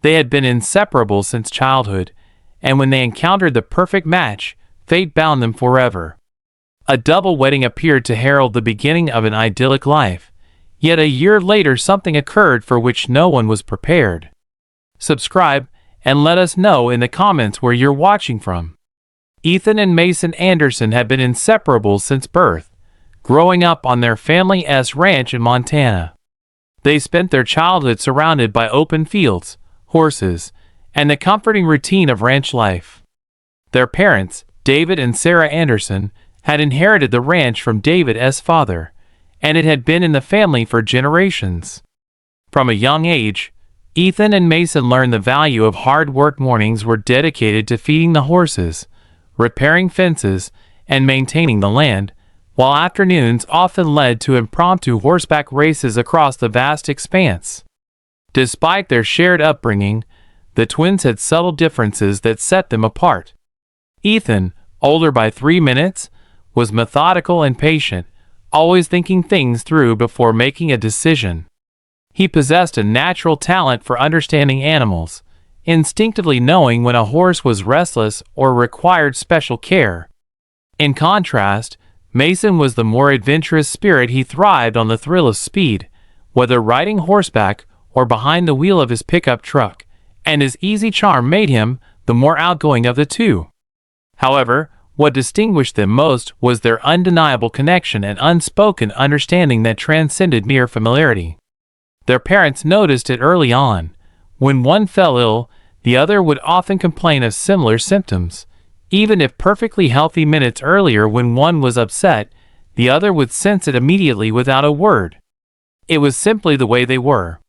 They had been inseparable since childhood, and when they encountered the perfect match, fate bound them forever. A double wedding appeared to herald the beginning of an idyllic life, yet a year later something occurred for which no one was prepared. Subscribe, and let us know in the comments where you're watching from. Ethan and Mason Anderson had been inseparable since birth, growing up on their family's ranch in Montana. They spent their childhood surrounded by open fields, horses, and the comforting routine of ranch life. Their parents, David and Sarah Anderson, had inherited the ranch from David's father, and it had been in the family for generations. From a young age, Ethan and Mason learned the value of hard work. Mornings were dedicated to feeding the horses, repairing fences, and maintaining the land, while afternoons often led to impromptu horseback races across the vast expanse. Despite their shared upbringing, the twins had subtle differences that set them apart. Ethan, older by 3 minutes, was methodical and patient, always thinking things through before making a decision. He possessed a natural talent for understanding animals, instinctively knowing when a horse was restless or required special care. In contrast, Mason was the more adventurous spirit. He thrived on the thrill of speed, whether riding horseback or behind the wheel of his pickup truck, and his easy charm made him the more outgoing of the two. However, what distinguished them most was their undeniable connection and unspoken understanding that transcended mere familiarity. Their parents noticed it early on. When one fell ill, the other would often complain of similar symptoms. Even if perfectly healthy, minutes earlier when one was upset, the other would sense it immediately without a word. It was simply the way they were.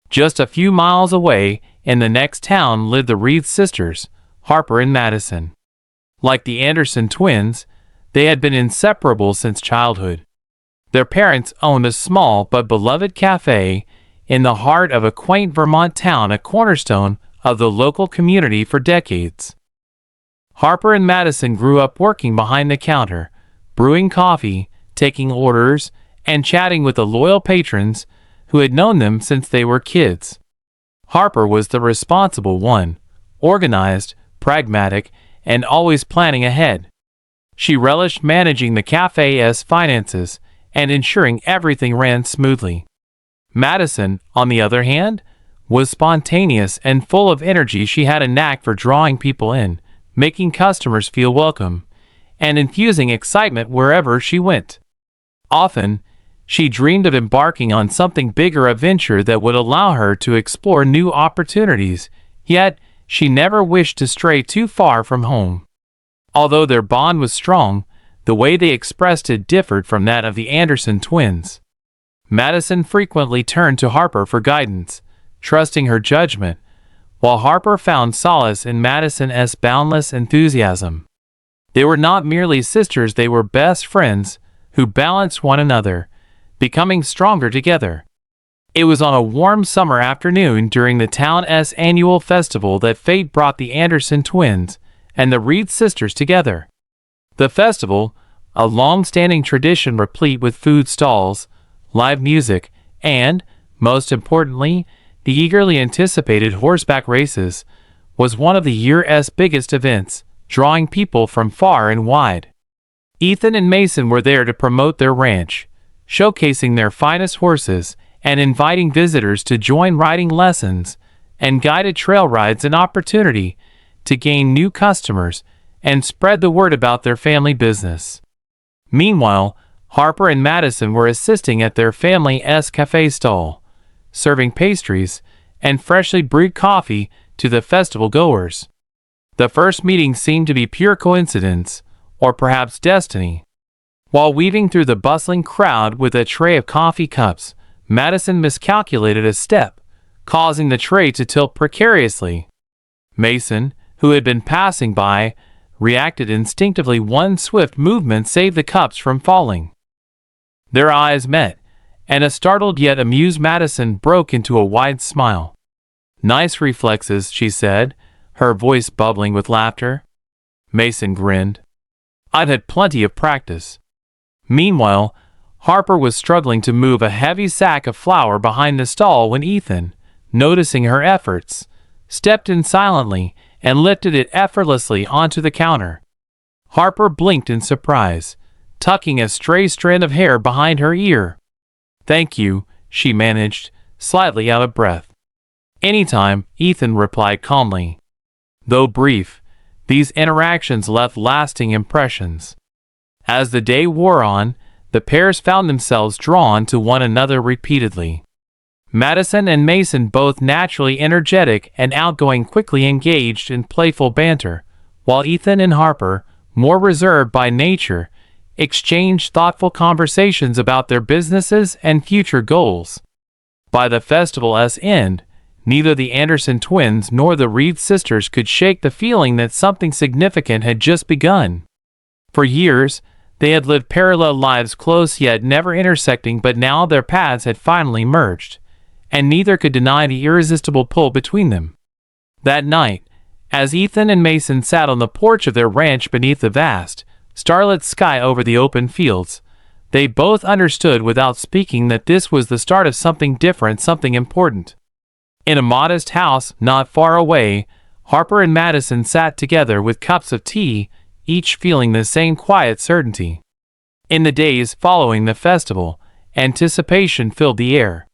Just a few miles away, in the next town, lived the Reed sisters, Harper and Madison. Like the Anderson twins, they had been inseparable since childhood. Their parents owned a small but beloved café in the heart of a quaint Vermont town, a cornerstone of the local community for decades. Harper and Madison grew up working behind the counter, brewing coffee, taking orders, and chatting with the loyal patrons who had known them since they were kids. Harper was the responsible one, organized, pragmatic, and always planning ahead. She relished managing the café's finances and ensuring everything ran smoothly. Madison, on the other hand, was spontaneous and full of energy. She had a knack for drawing people in, making customers feel welcome, and infusing excitement wherever she went. Often, she dreamed of embarking on something bigger, a venture that would allow her to explore new opportunities, yet she never wished to stray too far from home. Although their bond was strong, the way they expressed it differed from that of the Anderson twins. Madison frequently turned to Harper for guidance, trusting her judgment, while Harper found solace in Madison's boundless enthusiasm. They were not merely sisters, they were best friends who balanced one another, becoming stronger together. It was on a warm summer afternoon during the town's annual festival that fate brought the Anderson twins and the Reed sisters together. The festival, a long-standing tradition replete with food stalls, live music, and, most importantly, the eagerly anticipated horseback races, was one of the year's biggest events, drawing people from far and wide. Ethan and Mason were there to promote their ranch, showcasing their finest horses and inviting visitors to join riding lessons and guided trail rides, an opportunity to gain new customers and spread the word about their family business. Meanwhile, Harper and Madison were assisting at their family's café stall, serving pastries and freshly brewed coffee to the festival goers. The first meeting seemed to be pure coincidence, or perhaps destiny. While weaving through the bustling crowd with a tray of coffee cups, Madison miscalculated a step, causing the tray to tilt precariously. Mason, who had been passing by, reacted instinctively. One swift movement saved the cups from falling. Their eyes met, and a startled yet amused Madison broke into a wide smile. "Nice reflexes," she said, her voice bubbling with laughter. Mason grinned. "I've had plenty of practice." Meanwhile, Harper was struggling to move a heavy sack of flour behind the stall when Ethan, noticing her efforts, stepped in silently, and lifted it effortlessly onto the counter. Harper blinked in surprise, tucking a stray strand of hair behind her ear. "Thank you," she managed, slightly out of breath. "Anytime," Ethan replied calmly. Though brief, these interactions left lasting impressions. As the day wore on, the pairs found themselves drawn to one another repeatedly. Madison and Mason, both naturally energetic and outgoing, quickly engaged in playful banter, while Ethan and Harper, more reserved by nature, exchanged thoughtful conversations about their businesses and future goals. By the festival's end, neither the Anderson twins nor the Reed sisters could shake the feeling that something significant had just begun. For years, they had lived parallel lives, close yet never intersecting, but now their paths had finally merged, and neither could deny the irresistible pull between them. That night, as Ethan and Mason sat on the porch of their ranch beneath the vast, starlit sky over the open fields, they both understood without speaking that this was the start of something different, something important. In a modest house not far away, Harper and Madison sat together with cups of tea, each feeling the same quiet certainty. In the days following the festival, anticipation filled the air.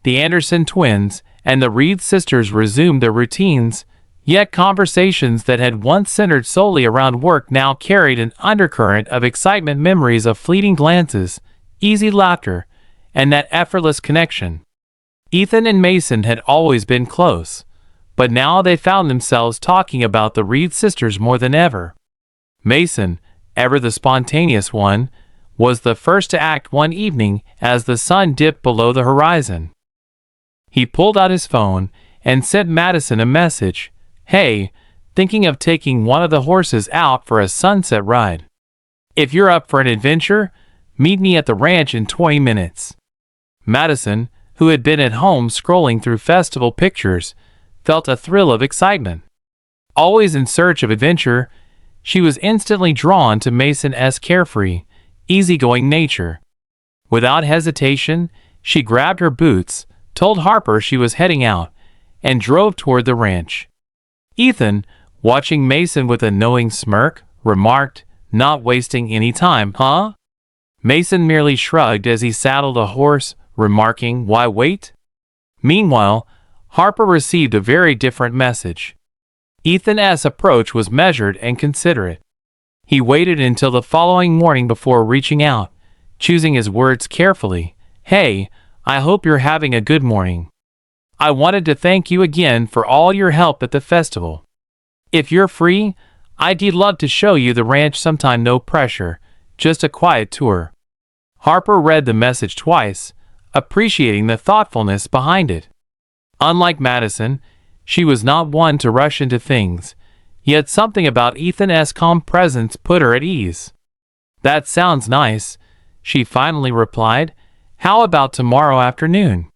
The Anderson twins and the Reed sisters resumed their routines, yet conversations that had once centered solely around work now carried an undercurrent of excitement, memories of fleeting glances, easy laughter, and that effortless connection. Ethan and Mason had always been close, but now they found themselves talking about the Reed sisters more than ever. Mason, ever the spontaneous one, was the first to act one evening as the sun dipped below the horizon. He pulled out his phone and sent Madison a message. "Hey, thinking of taking one of the horses out for a sunset ride. If you're up for an adventure, meet me at the ranch in 20 minutes. Madison, who had been at home scrolling through festival pictures, felt a thrill of excitement. Always in search of adventure, she was instantly drawn to Mason's carefree, easygoing nature. Without hesitation, she grabbed her boots, told Harper she was heading out, and drove toward the ranch. Ethan, watching Mason with a knowing smirk, remarked, "Not wasting any time, huh?" Mason merely shrugged as he saddled a horse, remarking, "Why wait?" Meanwhile, Harper received a very different message. Ethan's approach was measured and considerate. He waited until the following morning before reaching out, choosing his words carefully. "Hey, I hope you're having a good morning. I wanted to thank you again for all your help at the festival. If you're free, I'd love to show you the ranch sometime. No pressure, just a quiet tour." Harper read the message twice, appreciating the thoughtfulness behind it. Unlike Madison, she was not one to rush into things, yet something about Ethan's calm presence put her at ease. "That sounds nice," she finally replied. "How about tomorrow afternoon?"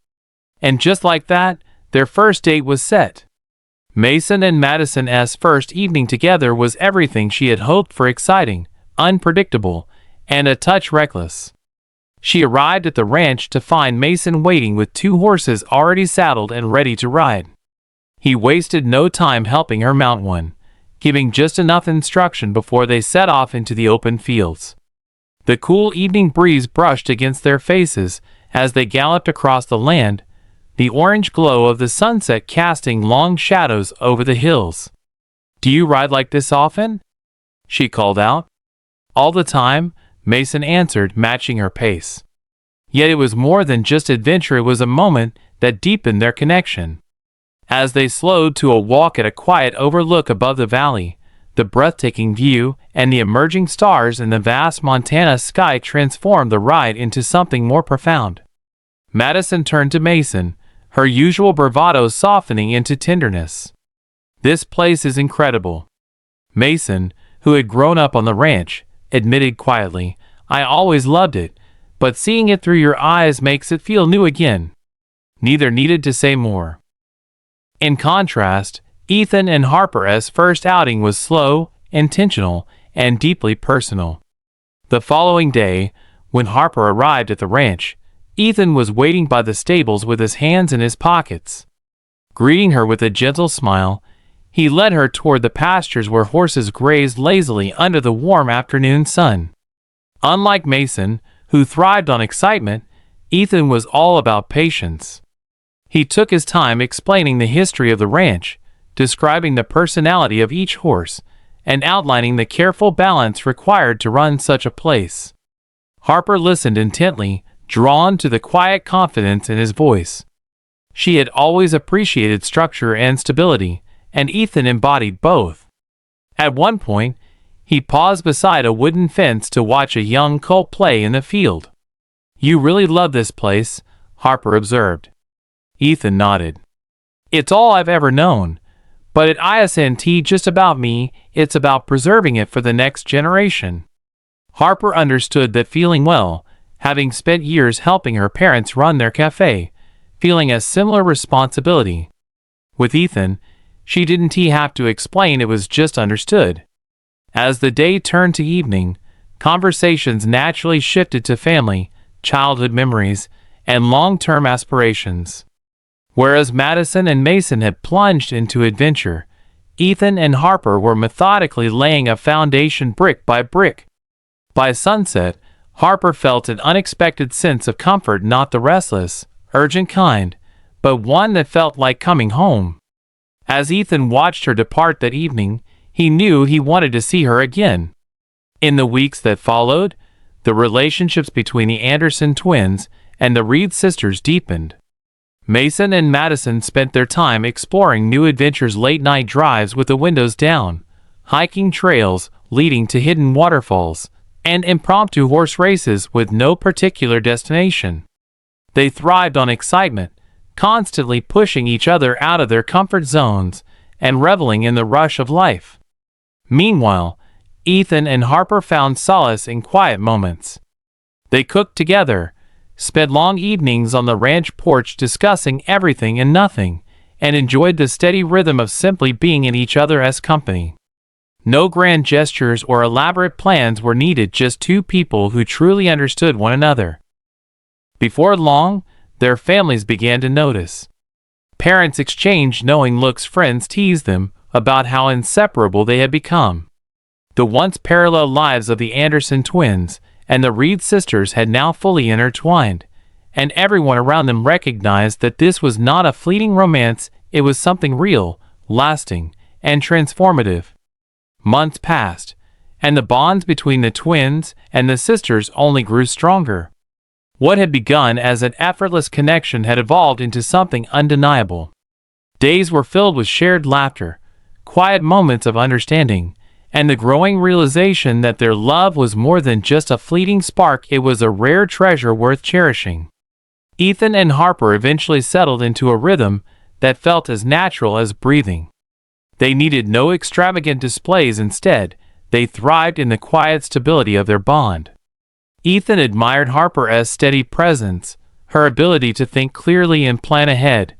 And just like that, their first date was set. Mason and Madison's first evening together was everything she had hoped for: exciting, unpredictable, and a touch reckless. She arrived at the ranch to find Mason waiting with 2 horses already saddled and ready to ride. He wasted no time helping her mount one, giving just enough instruction before they set off into the open fields. The cool evening breeze brushed against their faces as they galloped across the land, the orange glow of the sunset casting long shadows over the hills. "Do you ride like this often?" she called out. "All the time," Mason answered, matching her pace. Yet it was more than just adventure, it was a moment that deepened their connection. As they slowed to a walk at a quiet overlook above the valley, the breathtaking view and the emerging stars in the vast Montana sky transformed the ride into something more profound. Madison turned to Mason, her usual bravado softening into tenderness. "This place is incredible." Mason, who had grown up on the ranch, admitted quietly, "I always loved it, but seeing it through your eyes makes it feel new again." Neither needed to say more. In contrast, Ethan and Harper's first outing was slow, intentional, and deeply personal. The following day, when Harper arrived at the ranch, Ethan was waiting by the stables with his hands in his pockets. Greeting her with a gentle smile, he led her toward the pastures where horses grazed lazily under the warm afternoon sun. Unlike Mason, who thrived on excitement, Ethan was all about patience. He took his time explaining the history of the ranch, describing the personality of each horse, and outlining the careful balance required to run such a place. Harper listened intently, drawn to the quiet confidence in his voice. She had always appreciated structure and stability, and Ethan embodied both. At one point, he paused beside a wooden fence to watch a young colt play in the field. "You really love this place," Harper observed. Ethan nodded. "It's all I've ever known, but it isn't just about me, it's about preserving it for the next generation." Harper understood that feeling well, having spent years helping her parents run their café, feeling a similar responsibility. With Ethan, she didn't have to explain, it was just understood. As the day turned to evening, conversations naturally shifted to family, childhood memories, and long-term aspirations. Whereas Madison and Mason had plunged into adventure, Ethan and Harper were methodically laying a foundation brick by brick. By sunset, Harper felt an unexpected sense of comfort, not the restless, urgent kind, but one that felt like coming home. As Ethan watched her depart that evening, he knew he wanted to see her again. In the weeks that followed, the relationships between the Anderson twins and the Reed sisters deepened. Mason and Madison spent their time exploring new adventures, late-night drives with the windows down, hiking trails leading to hidden waterfalls, and impromptu horse races with no particular destination. They thrived on excitement, constantly pushing each other out of their comfort zones and reveling in the rush of life. Meanwhile, Ethan and Harper found solace in quiet moments. They cooked together, spent long evenings on the ranch porch discussing everything and nothing, and enjoyed the steady rhythm of simply being in each other's company. No grand gestures or elaborate plans were needed, just two people who truly understood one another. Before long, their families began to notice. Parents exchanged knowing looks, friends teased them about how inseparable they had become. The once parallel lives of the Anderson twins and the Reed sisters had now fully intertwined, and everyone around them recognized that this was not a fleeting romance, it was something real, lasting, and transformative. Months passed, and the bonds between the twins and the sisters only grew stronger. What had begun as an effortless connection had evolved into something undeniable. Days were filled with shared laughter, quiet moments of understanding, and the growing realization that their love was more than just a fleeting spark, it was a rare treasure worth cherishing. Ethan and Harper eventually settled into a rhythm that felt as natural as breathing. They needed no extravagant displays, instead, they thrived in the quiet stability of their bond. Ethan admired Harper's steady presence, her ability to think clearly and plan ahead,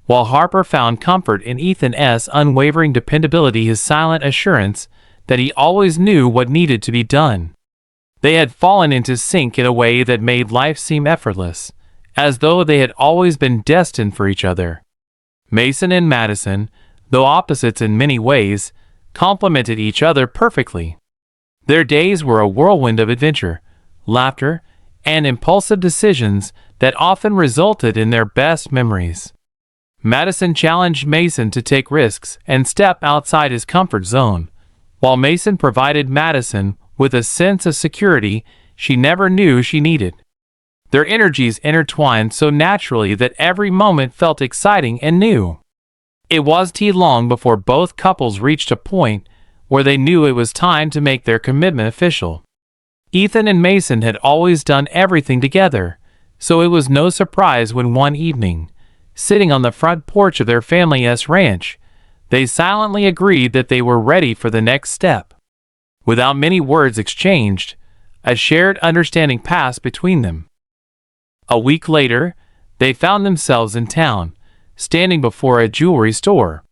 while Harper found comfort in Ethan's unwavering dependability, his silent assurance that he always knew what needed to be done. They had fallen into sync in a way that made life seem effortless, as though they had always been destined for each other. Mason and Madison, though opposites in many ways, complemented each other perfectly. Their days were a whirlwind of adventure, laughter, and impulsive decisions that often resulted in their best memories. Madison challenged Mason to take risks and step outside his comfort zone, while Mason provided Madison with a sense of security she never knew she needed. Their energies intertwined so naturally that every moment felt exciting and new. It wasn't long before both couples reached a point where they knew it was time to make their commitment official. Ethan and Mason had always done everything together, so it was no surprise when one evening, sitting on the front porch of their family's ranch, they silently agreed that they were ready for the next step. Without many words exchanged, a shared understanding passed between them. A week later, they found themselves in town, standing before a jewelry store.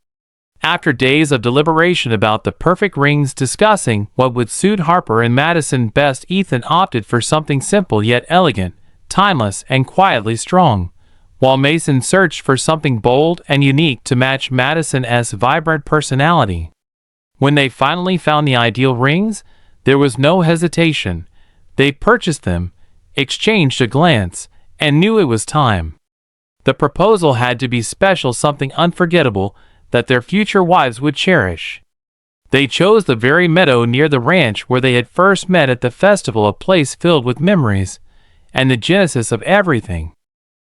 After days of deliberation about the perfect rings, discussing what would suit Harper and Madison best, Ethan opted for something simple yet elegant, timeless and quietly strong, while Mason searched for something bold and unique to match Madison's vibrant personality. When they finally found the ideal rings, there was no hesitation. They purchased them, exchanged a glance, and knew it was time. The proposal had to be special, something unforgettable that their future wives would cherish. They chose the very meadow near the ranch where they had first met at the festival, a place filled with memories and the genesis of everything.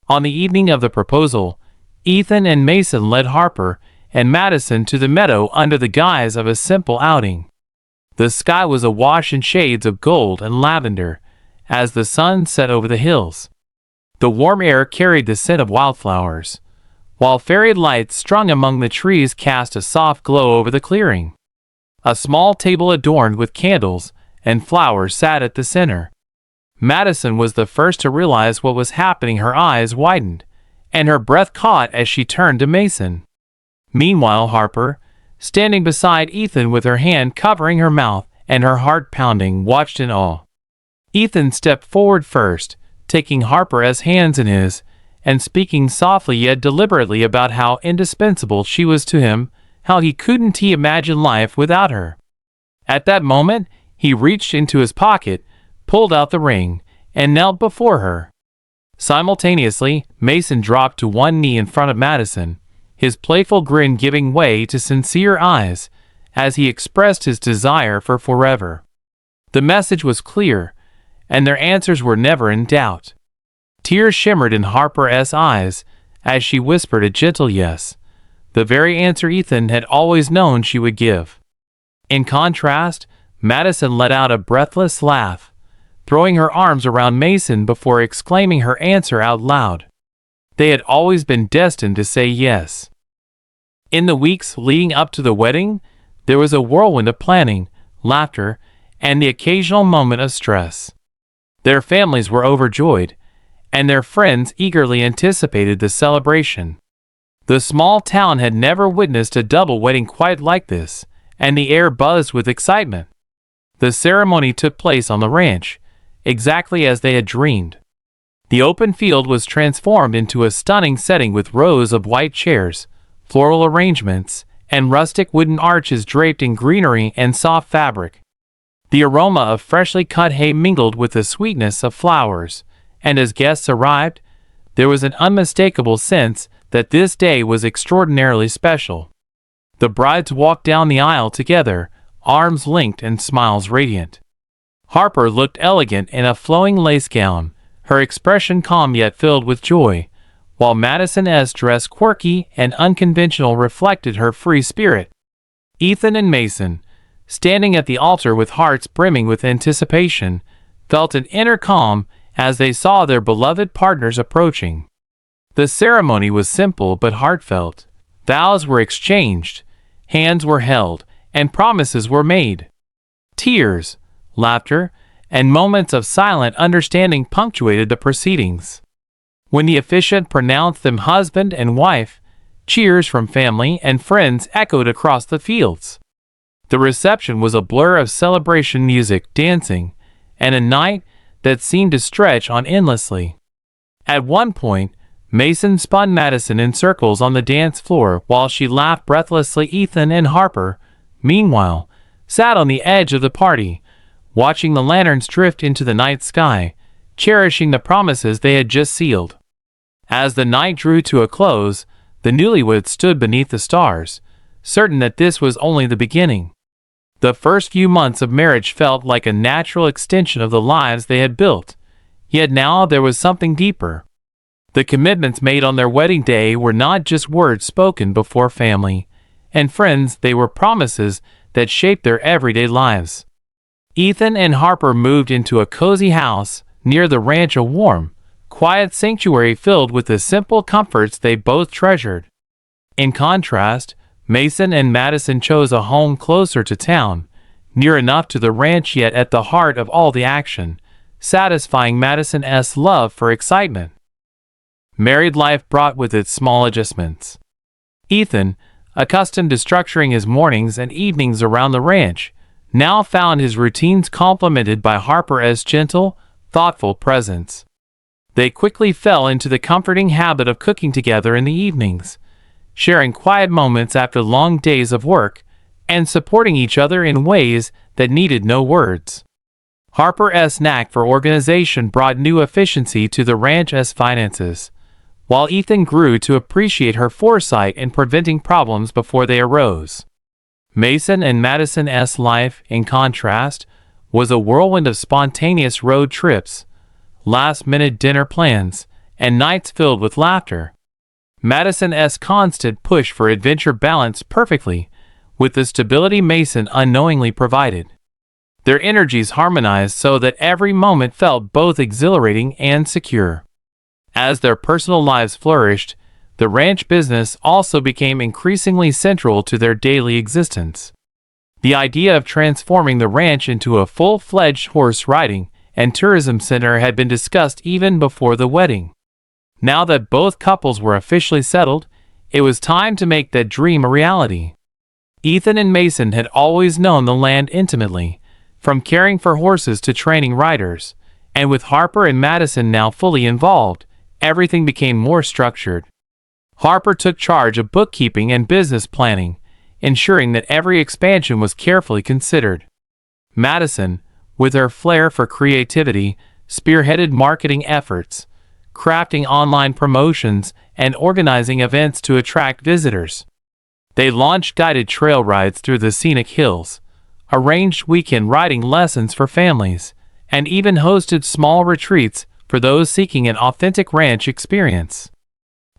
On the evening of the proposal, Ethan and Mason led Harper and Madison to the meadow under the guise of a simple outing. The sky was awash in shades of gold and lavender as the sun set over the hills. The warm air carried the scent of wildflowers, while fairy lights strung among the trees cast a soft glow over the clearing. A small table adorned with candles and flowers sat at the center. Madison was the first to realize what was happening. Her eyes widened, and her breath caught as she turned to Mason. Meanwhile, Harper, standing beside Ethan with her hand covering her mouth and her heart pounding, watched in awe. Ethan stepped forward first, taking Harper's hands in his, and speaking softly yet deliberately about how indispensable she was to him, how he couldn't imagine life without her. At that moment, he reached into his pocket, pulled out the ring, and knelt before her. Simultaneously, Mason dropped to one knee in front of Madison, his playful grin giving way to sincere eyes as he expressed his desire for forever. The message was clear, and their answers were never in doubt. Tears shimmered in Harper's eyes as she whispered a gentle yes, the very answer Ethan had always known she would give. In contrast, Madison let out a breathless laugh, throwing her arms around Mason before exclaiming her answer out loud. They had always been destined to say yes. In the weeks leading up to the wedding, there was a whirlwind of planning, laughter, and the occasional moment of stress. Their families were overjoyed, and their friends eagerly anticipated the celebration. The small town had never witnessed a double wedding quite like this, and the air buzzed with excitement. The ceremony took place on the ranch, exactly as they had dreamed. The open field was transformed into a stunning setting with rows of white chairs, floral arrangements, and rustic wooden arches draped in greenery and soft fabric. The aroma of freshly cut hay mingled with the sweetness of flowers, and as guests arrived, there was an unmistakable sense that this day was extraordinarily special. The brides walked down the aisle together, arms linked and smiles radiant. Harper looked elegant in a flowing lace gown, her expression calm yet filled with joy, while Madison's dress, quirky and unconventional, reflected her free spirit. Ethan and Mason, standing at the altar with hearts brimming with anticipation, felt an inner calm as they saw their beloved partners approaching. The ceremony was simple but heartfelt. Vows were exchanged, hands were held, and promises were made. Tears, laughter, and moments of silent understanding punctuated the proceedings. When the officiant pronounced them husband and wife, cheers from family and friends echoed across the fields. The reception was a blur of celebration music, dancing, and a night that seemed to stretch on endlessly. At one point, Mason spun Madison in circles on the dance floor while she laughed breathlessly. Ethan and Harper, meanwhile, sat on the edge of the party, watching the lanterns drift into the night sky, cherishing the promises they had just sealed. As the night drew to a close, the newlyweds stood beneath the stars, certain that this was only the beginning. The first few months of marriage felt like a natural extension of the lives they had built, yet now there was something deeper. The commitments made on their wedding day were not just words spoken before family and friends, they were promises that shaped their everyday lives. Ethan and Harper moved into a cozy house near the ranch, a warm, quiet sanctuary filled with the simple comforts they both treasured. In contrast, Mason and Madison chose a home closer to town, near enough to the ranch yet at the heart of all the action, satisfying Madison's love for excitement. Married life brought with it small adjustments. Ethan, accustomed to structuring his mornings and evenings around the ranch, now found his routines complemented by Harper's gentle, thoughtful presence. They quickly fell into the comforting habit of cooking together in the evenings, sharing quiet moments after long days of work, and supporting each other in ways that needed no words. Harper's knack for organization brought new efficiency to the ranch's finances, while Ethan grew to appreciate her foresight in preventing problems before they arose. Mason and Madison's life, in contrast, was a whirlwind of spontaneous road trips, last-minute dinner plans, and nights filled with laughter. Madison's constant push for adventure balanced perfectly with the stability Mason unknowingly provided. Their energies harmonized so that every moment felt both exhilarating and secure. As their personal lives flourished, the ranch business also became increasingly central to their daily existence. The idea of transforming the ranch into a full-fledged horse riding and tourism center had been discussed even before the wedding. Now that both couples were officially settled, it was time to make that dream a reality. Ethan and Mason had always known the land intimately, from caring for horses to training riders, and with Harper and Madison now fully involved, everything became more structured. Harper took charge of bookkeeping and business planning, ensuring that every expansion was carefully considered. Madison, with her flair for creativity, spearheaded marketing efforts, crafting online promotions, and organizing events to attract visitors. They launched guided trail rides through the scenic hills, arranged weekend riding lessons for families, and even hosted small retreats for those seeking an authentic ranch experience.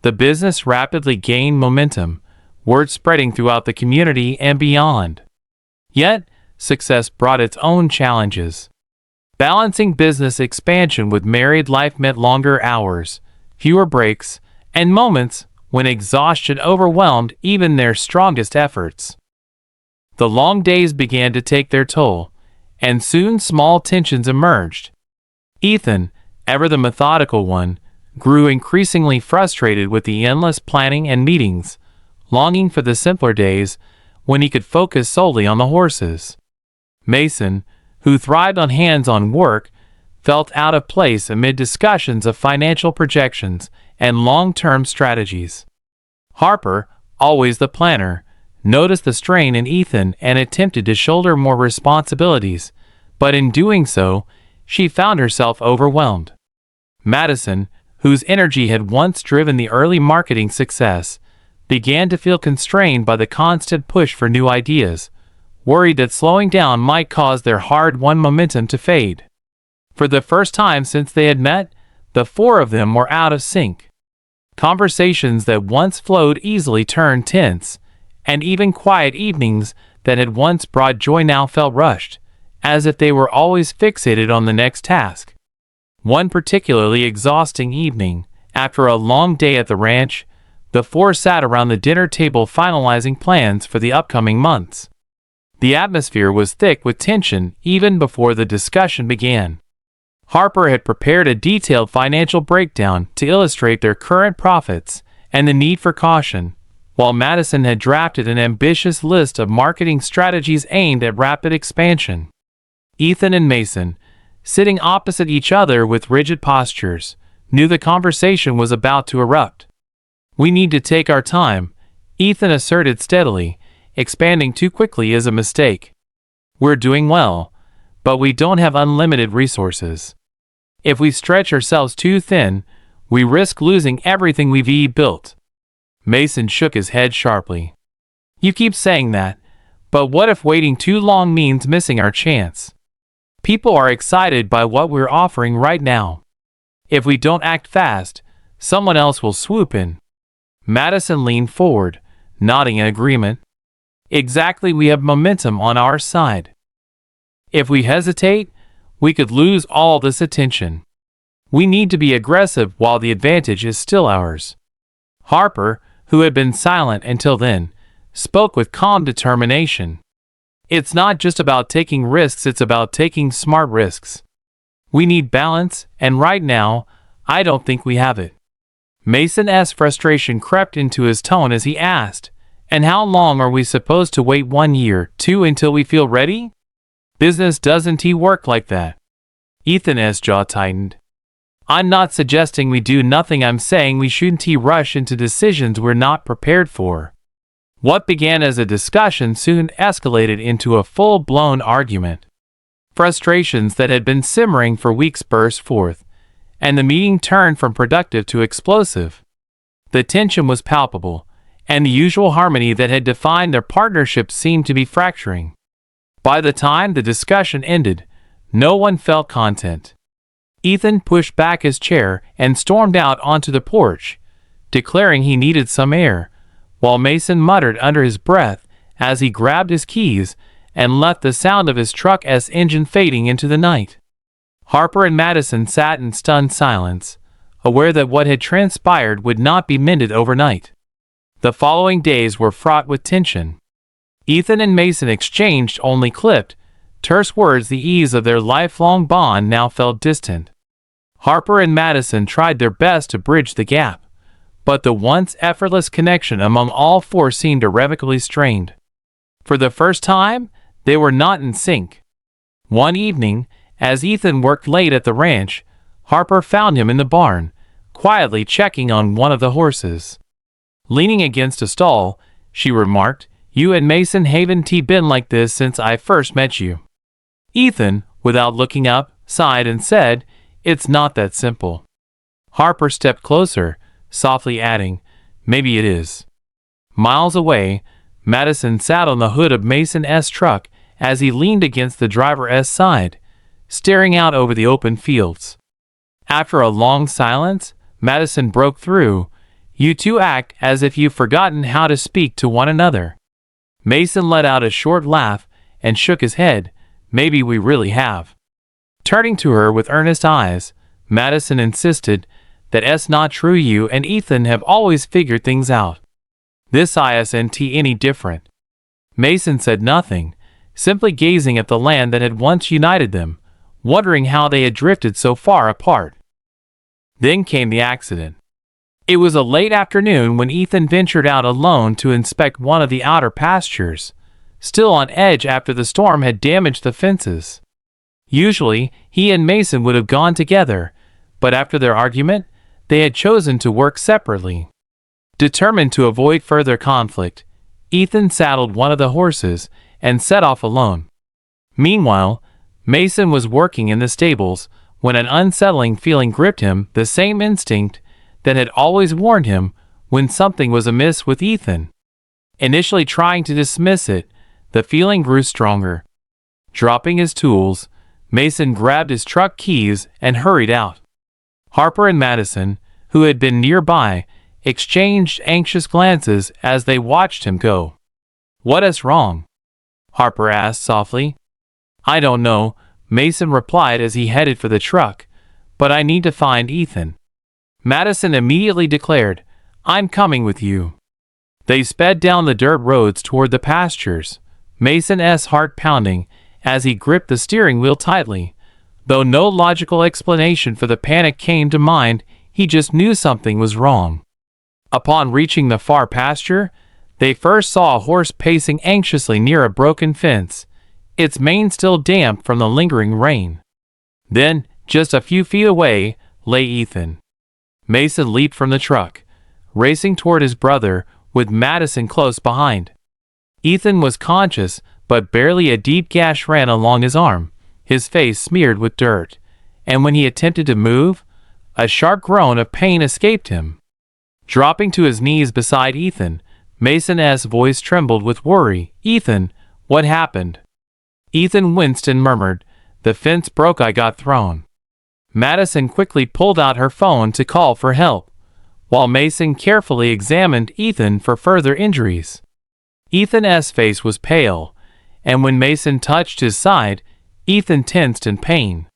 The business rapidly gained momentum, word spreading throughout the community and beyond. Yet, success brought its own challenges. Balancing business expansion with married life meant longer hours, fewer breaks, and moments when exhaustion overwhelmed even their strongest efforts. The long days began to take their toll, and soon small tensions emerged. Ethan, ever the methodical one, grew increasingly frustrated with the endless planning and meetings, longing for the simpler days when he could focus solely on the horses. Mason, who thrived on hands-on work, felt out of place amid discussions of financial projections and long-term strategies. Harper, always the planner, noticed the strain in Ethan and attempted to shoulder more responsibilities, but in doing so, she found herself overwhelmed. Madison, whose energy had once driven the early marketing success, began to feel constrained by the constant push for new ideas, worried that slowing down might cause their hard-won momentum to fade. For the first time since they had met, the four of them were out of sync. Conversations that once flowed easily turned tense, and even quiet evenings that had once brought joy now felt rushed, as if they were always fixated on the next task. One particularly exhausting evening, after a long day at the ranch, the four sat around the dinner table finalizing plans for the upcoming months. The atmosphere was thick with tension even before the discussion began. Harper had prepared a detailed financial breakdown to illustrate their current profits and the need for caution, while Madison had drafted an ambitious list of marketing strategies aimed at rapid expansion. Ethan and Mason, sitting opposite each other with rigid postures, knew the conversation was about to erupt. "We need to take our time," Ethan asserted steadily. "Expanding too quickly is a mistake. We're doing well, but we don't have unlimited resources. If we stretch ourselves too thin, we risk losing everything we've built." Mason shook his head sharply. "You keep saying that, but what if waiting too long means missing our chance? People are excited by what we're offering right now. If we don't act fast, someone else will swoop in." Madison leaned forward, nodding in agreement. "Exactly, we have momentum on our side. If we hesitate, we could lose all this attention. We need to be aggressive while the advantage is still ours." Harper, who had been silent until then, spoke with calm determination. "It's not just about taking risks, it's about taking smart risks. We need balance, and right now, I don't think we have it." Mason's frustration crept into his tone as he asked, "And how long are we supposed to wait? 1 year, 2 until we feel ready? Business doesn't work like that." Ethan's jaw tightened. I'm not suggesting we do nothing. I'm saying we shouldn't rush into decisions we're not prepared for. What began as a discussion soon escalated into a full-blown argument. Frustrations that had been simmering for weeks burst forth, and the meeting turned from productive to explosive. The tension was palpable, and the usual harmony that had defined their partnership seemed to be fracturing. By the time the discussion ended, no one felt content. Ethan pushed back his chair and stormed out onto the porch, declaring he needed some air, while Mason muttered under his breath as he grabbed his keys and left the sound of his truck's engine fading into the night. Harper and Madison sat in stunned silence, aware that what had transpired would not be mended overnight. The following days were fraught with tension. Ethan and Mason exchanged only clipped, terse words. The ease of their lifelong bond now felt distant. Harper and Madison tried their best to bridge the gap, but the once effortless connection among all four seemed irrevocably strained. For the first time, they were not in sync. One evening, as Ethan worked late at the ranch, Harper found him in the barn, quietly checking on one of the horses. Leaning against a stall, she remarked, "You and Mason haven't been like this since I first met you." Ethan, without looking up, sighed and said, "It's not that simple." Harper stepped closer, softly adding, "Maybe it is." Miles away, Madison sat on the hood of Mason's truck as he leaned against the driver's side, staring out over the open fields. After a long silence, Madison broke through, "You two act as if you've forgotten how to speak to one another." Mason let out a short laugh and shook his head. "Maybe we really have." Turning to her with earnest eyes, Madison insisted, "That's not true. You and Ethan have always figured things out. This isn't any different." Mason said nothing, simply gazing at the land that had once united them, wondering how they had drifted so far apart. Then came the accident. It was a late afternoon when Ethan ventured out alone to inspect one of the outer pastures, still on edge after the storm had damaged the fences. Usually, he and Mason would have gone together, but after their argument, they had chosen to work separately. Determined to avoid further conflict, Ethan saddled one of the horses and set off alone. Meanwhile, Mason was working in the stables when an unsettling feeling gripped him, the same instinct that had always warned him when something was amiss with Ethan. Initially trying to dismiss it, the feeling grew stronger. Dropping his tools, Mason grabbed his truck keys and hurried out. Harper and Madison, who had been nearby, exchanged anxious glances as they watched him go. "What's wrong?" Harper asked softly. "I don't know," Mason replied as he headed for the truck, "but I need to find Ethan." Madison immediately declared, "I'm coming with you." They sped down the dirt roads toward the pastures, Mason's heart pounding as he gripped the steering wheel tightly. Though no logical explanation for the panic came to mind, he just knew something was wrong. Upon reaching the far pasture, they first saw a horse pacing anxiously near a broken fence, its mane still damp from the lingering rain. Then, just a few feet away, lay Ethan. Mason leaped from the truck, racing toward his brother, with Madison close behind. Ethan was conscious, but barely a deep gash ran along his arm, his face smeared with dirt, and when he attempted to move, a sharp groan of pain escaped him. Dropping to his knees beside Ethan, Mason's voice trembled with worry. "Ethan, what happened?" Ethan winced and murmured, "The fence broke. I got thrown." Madison quickly pulled out her phone to call for help, while Mason carefully examined Ethan for further injuries. Ethan's face was pale, and when Mason touched his side, Ethan tensed in pain.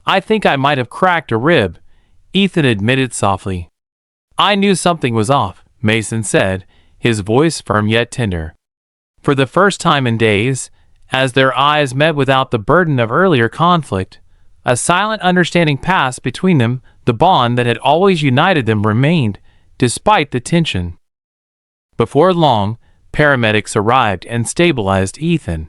"I think I might have cracked a rib," Ethan admitted softly. "I knew something was off," Mason said, his voice firm yet tender. For the first time in days, as their eyes met without the burden of earlier conflict, a silent understanding passed between them. The bond that had always united them remained, despite the tension. Before long, paramedics arrived and stabilized Ethan.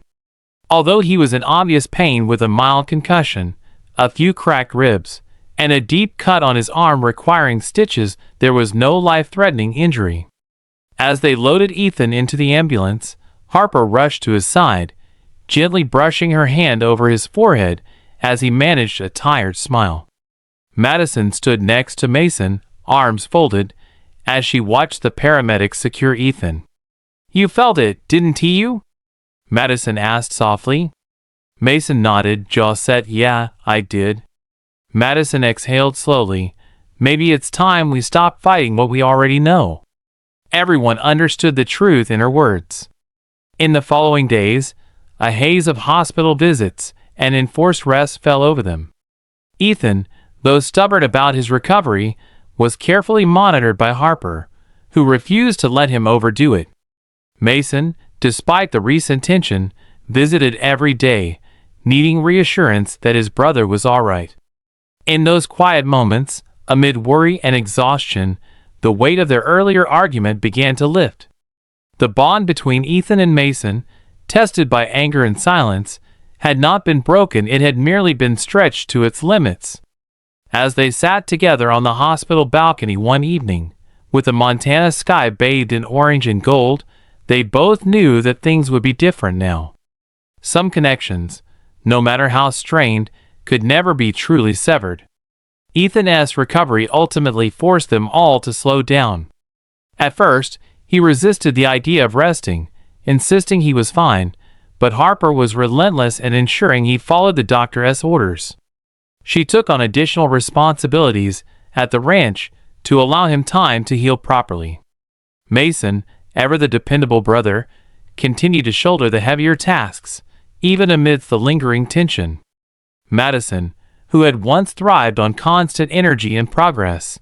Although he was in obvious pain with a mild concussion, a few cracked ribs, and a deep cut on his arm requiring stitches. There was no life-threatening injury. As they loaded Ethan into the ambulance, Harper rushed to his side, gently brushing her hand over his forehead as he managed a tired smile. Madison stood next to Mason, arms folded, as she watched the paramedics secure Ethan. "You felt it, didn't you?" Madison asked softly. Mason nodded, jaw set. "Yeah, I did." Madison exhaled slowly. "Maybe it's time we stop fighting what we already know." Everyone understood the truth in her words. In the following days, a haze of hospital visits and enforced rest fell over them. Ethan, though stubborn about his recovery, was carefully monitored by Harper, who refused to let him overdo it. Mason, despite the recent tension, visited every day, needing reassurance that his brother was all right. In those quiet moments, amid worry and exhaustion, the weight of their earlier argument began to lift. The bond between Ethan and Mason, tested by anger and silence, had not been broken. It had merely been stretched to its limits. As they sat together on the hospital balcony one evening, with the Montana sky bathed in orange and gold, they both knew that things would be different now. Some connections, no matter how strained, could never be truly severed. Ethan's recovery ultimately forced them all to slow down. At first, he resisted the idea of resting, insisting he was fine, but Harper was relentless in ensuring he followed the doctor's orders. She took on additional responsibilities at the ranch to allow him time to heal properly. Mason, ever the dependable brother, continued to shoulder the heavier tasks, even amidst the lingering tension. Madison, who had once thrived on constant energy and progress,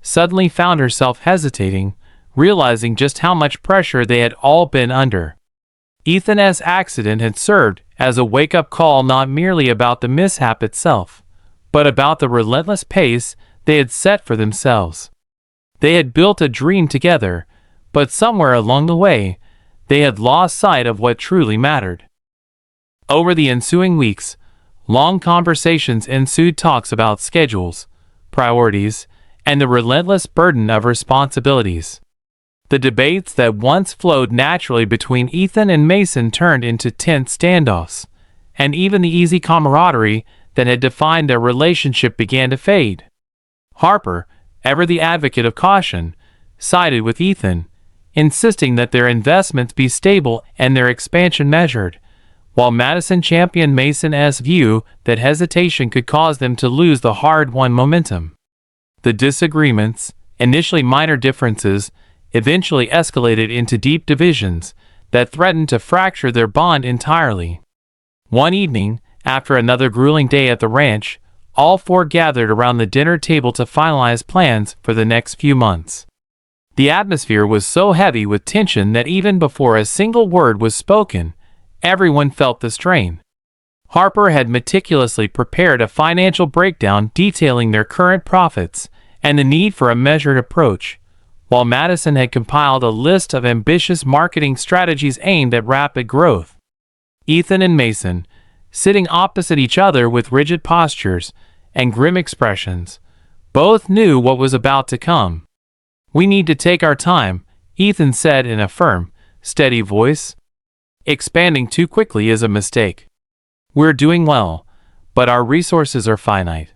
suddenly found herself hesitating, realizing just how much pressure they had all been under. Ethan's accident had served as a wake-up call, not merely about the mishap itself, but about the relentless pace they had set for themselves. They had built a dream together, but somewhere along the way, they had lost sight of what truly mattered. Over the ensuing weeks, long conversations ensued, talks about schedules, priorities, and the relentless burden of responsibilities. The debates that once flowed naturally between Ethan and Mason turned into tense standoffs, and even the easy camaraderie that had defined their relationship began to fade. Harper, ever the advocate of caution, sided with Ethan, insisting that their investments be stable and their expansion measured, while Madison championed Mason's view that hesitation could cause them to lose the hard-won momentum. The disagreements, initially minor differences, eventually escalated into deep divisions that threatened to fracture their bond entirely. One evening, after another grueling day at the ranch, all four gathered around the dinner table to finalize plans for the next few months. The atmosphere was so heavy with tension that even before a single word was spoken, everyone felt the strain. Harper had meticulously prepared a financial breakdown detailing their current profits and the need for a measured approach, while Madison had compiled a list of ambitious marketing strategies aimed at rapid growth. Ethan and Mason, sitting opposite each other with rigid postures and grim expressions, both knew what was about to come. "We need to take our time," Ethan said in a firm, steady voice. "Expanding too quickly is a mistake. We're doing well, but our resources are finite.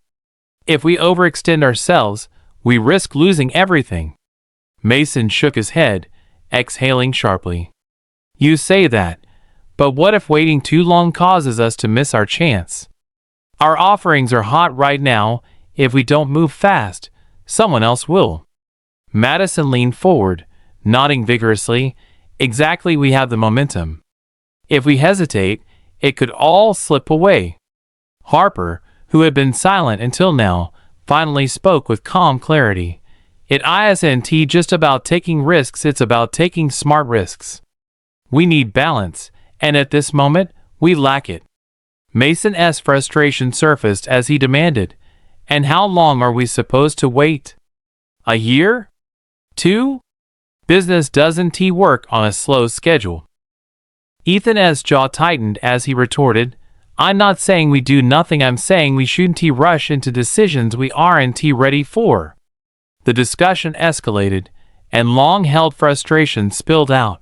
If we overextend ourselves, we risk losing everything." Mason shook his head, exhaling sharply. "You say that, but what if waiting too long causes us to miss our chance? Our offerings are hot right now. If we don't move fast, someone else will." Madison leaned forward, nodding vigorously. "Exactly, we have the momentum. If we hesitate, it could all slip away." Harper, who had been silent until now, finally spoke with calm clarity. "It isn't just about taking risks, it's about taking smart risks. We need balance, and at this moment, we lack it." Mason's frustration surfaced as he demanded, "And how long are we supposed to wait? A year? 2? Business doesn't work on a slow schedule." Ethan's jaw tightened as he retorted, I'm not saying we do nothing, I'm saying we shouldn't rush into decisions we aren't ready for. The discussion escalated, and long-held frustration spilled out.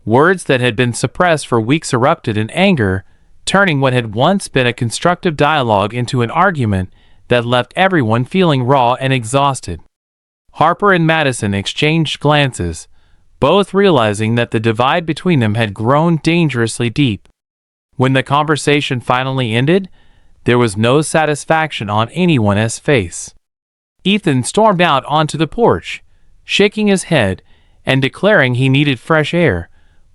Words that had been suppressed for weeks erupted in anger, turning what had once been a constructive dialogue into an argument that left everyone feeling raw and exhausted. Harper and Madison exchanged glances, both realizing that the divide between them had grown dangerously deep. When the conversation finally ended, there was no satisfaction on anyone's face. Ethan stormed out onto the porch, shaking his head and declaring he needed fresh air,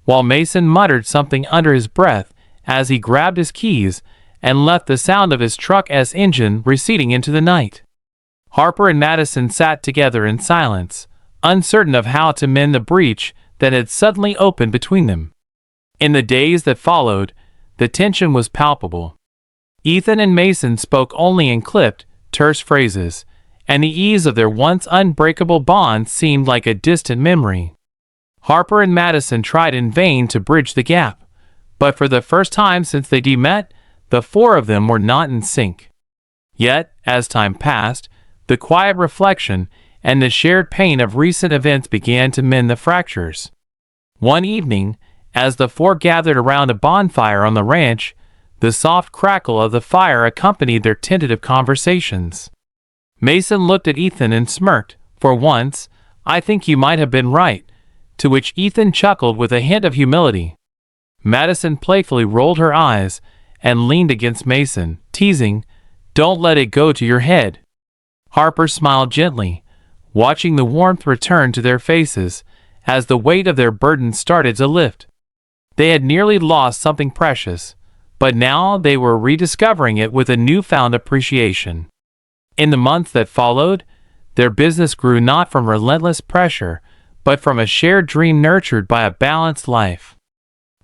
while Mason muttered something under his breath as he grabbed his keys and left the sound of his truck's engine receding into the night. Harper and Madison sat together in silence, uncertain of how to mend the breach that had suddenly opened between them. In the days that followed, the tension was palpable. Ethan and Mason spoke only in clipped, terse phrases, and the ease of their once unbreakable bond seemed like a distant memory. Harper and Madison tried in vain to bridge the gap, but for the first time since they met, the four of them were not in sync. Yet, as time passed, the quiet reflection and the shared pain of recent events began to mend the fractures. One evening, as the four gathered around a bonfire on the ranch, the soft crackle of the fire accompanied their tentative conversations. Mason looked at Ethan and smirked. "For once, I think you might have been right," to which Ethan chuckled with a hint of humility. Madison playfully rolled her eyes and leaned against Mason, teasing, "Don't let it go to your head." Harper smiled gently, watching the warmth return to their faces as the weight of their burden started to lift. They had nearly lost something precious, but now they were rediscovering it with a newfound appreciation. In the months that followed, their business grew not from relentless pressure, but from a shared dream nurtured by a balanced life.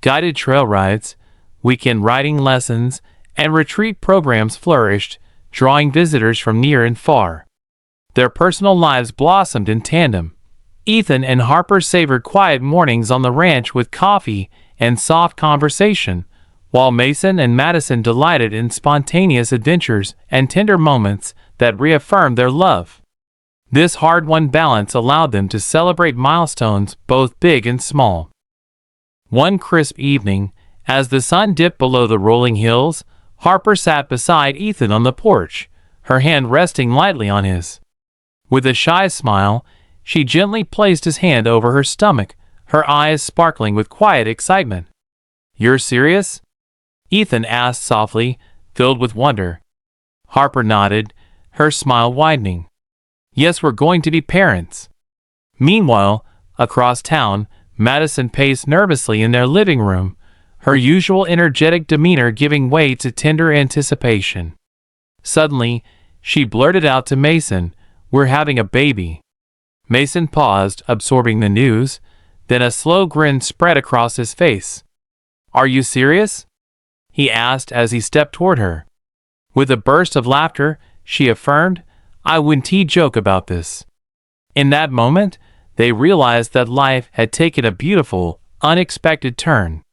Guided trail rides, weekend riding lessons, and retreat programs flourished, drawing visitors from near and far. Their personal lives blossomed in tandem. Ethan and Harper savored quiet mornings on the ranch with coffee and soft conversation, while Mason and Madison delighted in spontaneous adventures and tender moments that reaffirmed their love. This hard-won balance allowed them to celebrate milestones both big and small. One crisp evening, as the sun dipped below the rolling hills, Harper sat beside Ethan on the porch, her hand resting lightly on his. With a shy smile, she gently placed his hand over her stomach, her eyes sparkling with quiet excitement. "You're serious?" Ethan asked softly, filled with wonder. Harper nodded, her smile widening. "Yes, we're going to be parents." Meanwhile, across town, Madison paced nervously in their living room, her usual energetic demeanor giving way to tender anticipation. Suddenly, she blurted out to Mason, "We're having a baby." Mason paused, absorbing the news, then a slow grin spread across his face. "Are you serious?" he asked as he stepped toward her. With a burst of laughter, she affirmed, "I wouldn't joke about this." In that moment, they realized that life had taken a beautiful, unexpected turn.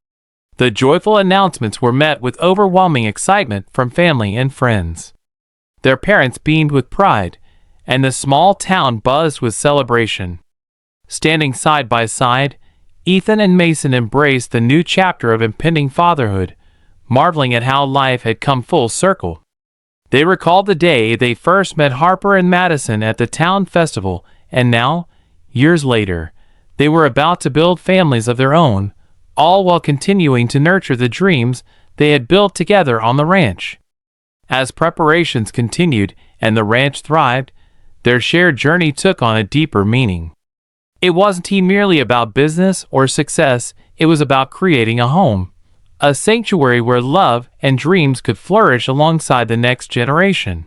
The joyful announcements were met with overwhelming excitement from family and friends. Their parents beamed with pride, and the small town buzzed with celebration. Standing side by side, Ethan and Mason embraced the new chapter of impending fatherhood, marveling at how life had come full circle. They recalled the day they first met Harper and Madison at the town festival, and now, years later, they were about to build families of their own, all while continuing to nurture the dreams they had built together on the ranch. As preparations continued and the ranch thrived, their shared journey took on a deeper meaning. It wasn't merely about business or success, it was about creating a home, a sanctuary where love and dreams could flourish alongside the next generation.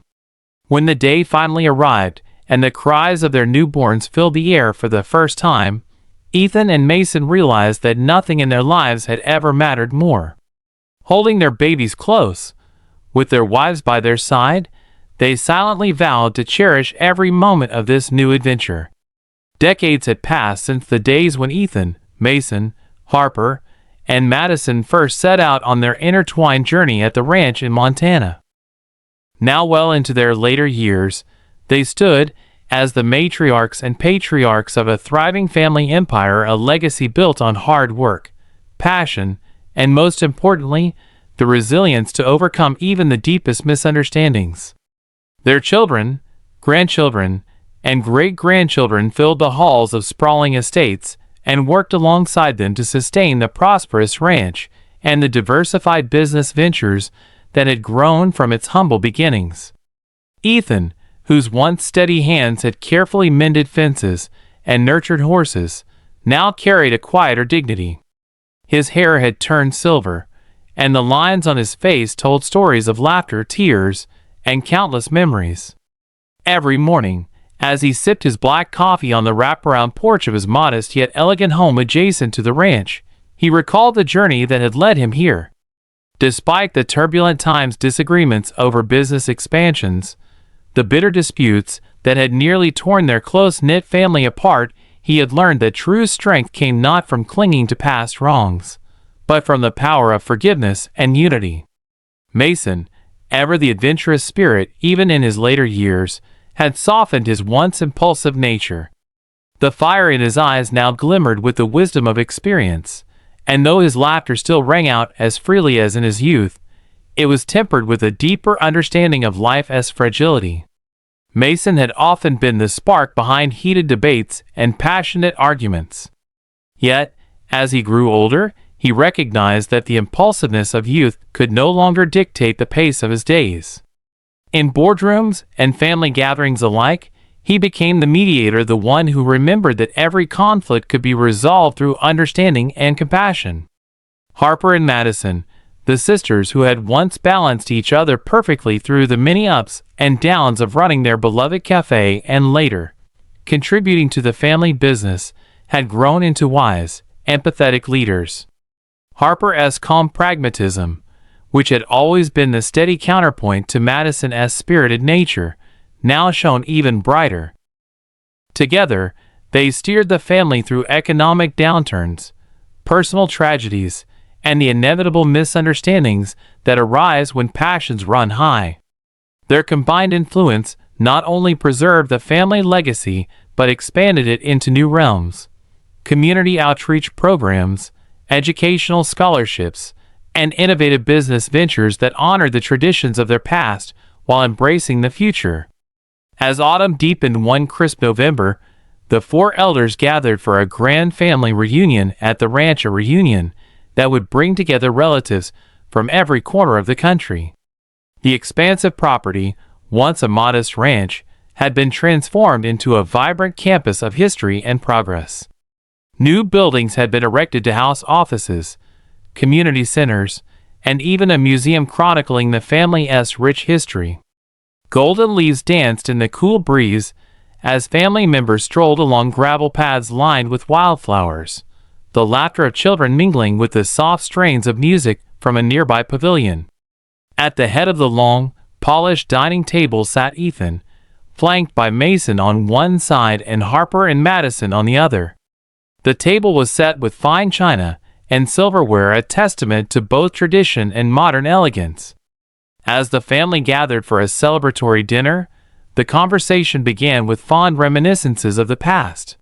When the day finally arrived and the cries of their newborns filled the air for the first time, Ethan and Mason realized that nothing in their lives had ever mattered more. Holding their babies close, with their wives by their side, they silently vowed to cherish every moment of this new adventure. Decades had passed since the days when Ethan, Mason, Harper, and Madison first set out on their intertwined journey at the ranch in Montana. Now well into their later years, they stood as the matriarchs and patriarchs of a thriving family empire, a legacy built on hard work, passion, and most importantly, the resilience to overcome even the deepest misunderstandings. Their children, grandchildren, and great-grandchildren filled the halls of sprawling estates and worked alongside them to sustain the prosperous ranch and the diversified business ventures that had grown from its humble beginnings. Ethan, whose once steady hands had carefully mended fences and nurtured horses, now carried a quieter dignity. His hair had turned silver, and the lines on his face told stories of laughter, tears, and countless memories. Every morning, as he sipped his black coffee on the wraparound porch of his modest yet elegant home adjacent to the ranch, he recalled the journey that had led him here. Despite the turbulent times, disagreements over business expansions, the bitter disputes that had nearly torn their close-knit family apart, he had learned that true strength came not from clinging to past wrongs, but from the power of forgiveness and unity. Mason, ever the adventurous spirit even in his later years, had softened his once impulsive nature. The fire in his eyes now glimmered with the wisdom of experience, and though his laughter still rang out as freely as in his youth, it was tempered with a deeper understanding of life's fragility. Mason had often been the spark behind heated debates and passionate arguments. Yet, as he grew older, he recognized that the impulsiveness of youth could no longer dictate the pace of his days. In boardrooms and family gatherings alike, he became the mediator, the one who remembered that every conflict could be resolved through understanding and compassion. Harper and Madison, the sisters who had once balanced each other perfectly through the many ups and downs of running their beloved café and later contributing to the family business, had grown into wise, empathetic leaders. Harper's calm pragmatism, which had always been the steady counterpoint to Madison's spirited nature, now shone even brighter. Together, they steered the family through economic downturns, personal tragedies, and the inevitable misunderstandings that arise when passions run high. Their combined influence not only preserved the family legacy but expanded it into new realms. Community outreach programs, educational scholarships, and innovative business ventures that honored the traditions of their past while embracing the future. As autumn deepened one crisp November, the four elders gathered for a grand family reunion at the ranch, a reunion that would bring together relatives from every corner of the country. The expansive property, once a modest ranch, had been transformed into a vibrant campus of history and progress. New buildings had been erected to house offices, community centers, and even a museum chronicling the family's rich history. Golden leaves danced in the cool breeze as family members strolled along gravel paths lined with wildflowers, the laughter of children mingling with the soft strains of music from a nearby pavilion. At the head of the long, polished dining table sat Ethan, flanked by Mason on one side and Harper and Madison on the other. The table was set with fine china and silverware, a testament to both tradition and modern elegance. As the family gathered for a celebratory dinner, the conversation began with fond reminiscences of the past.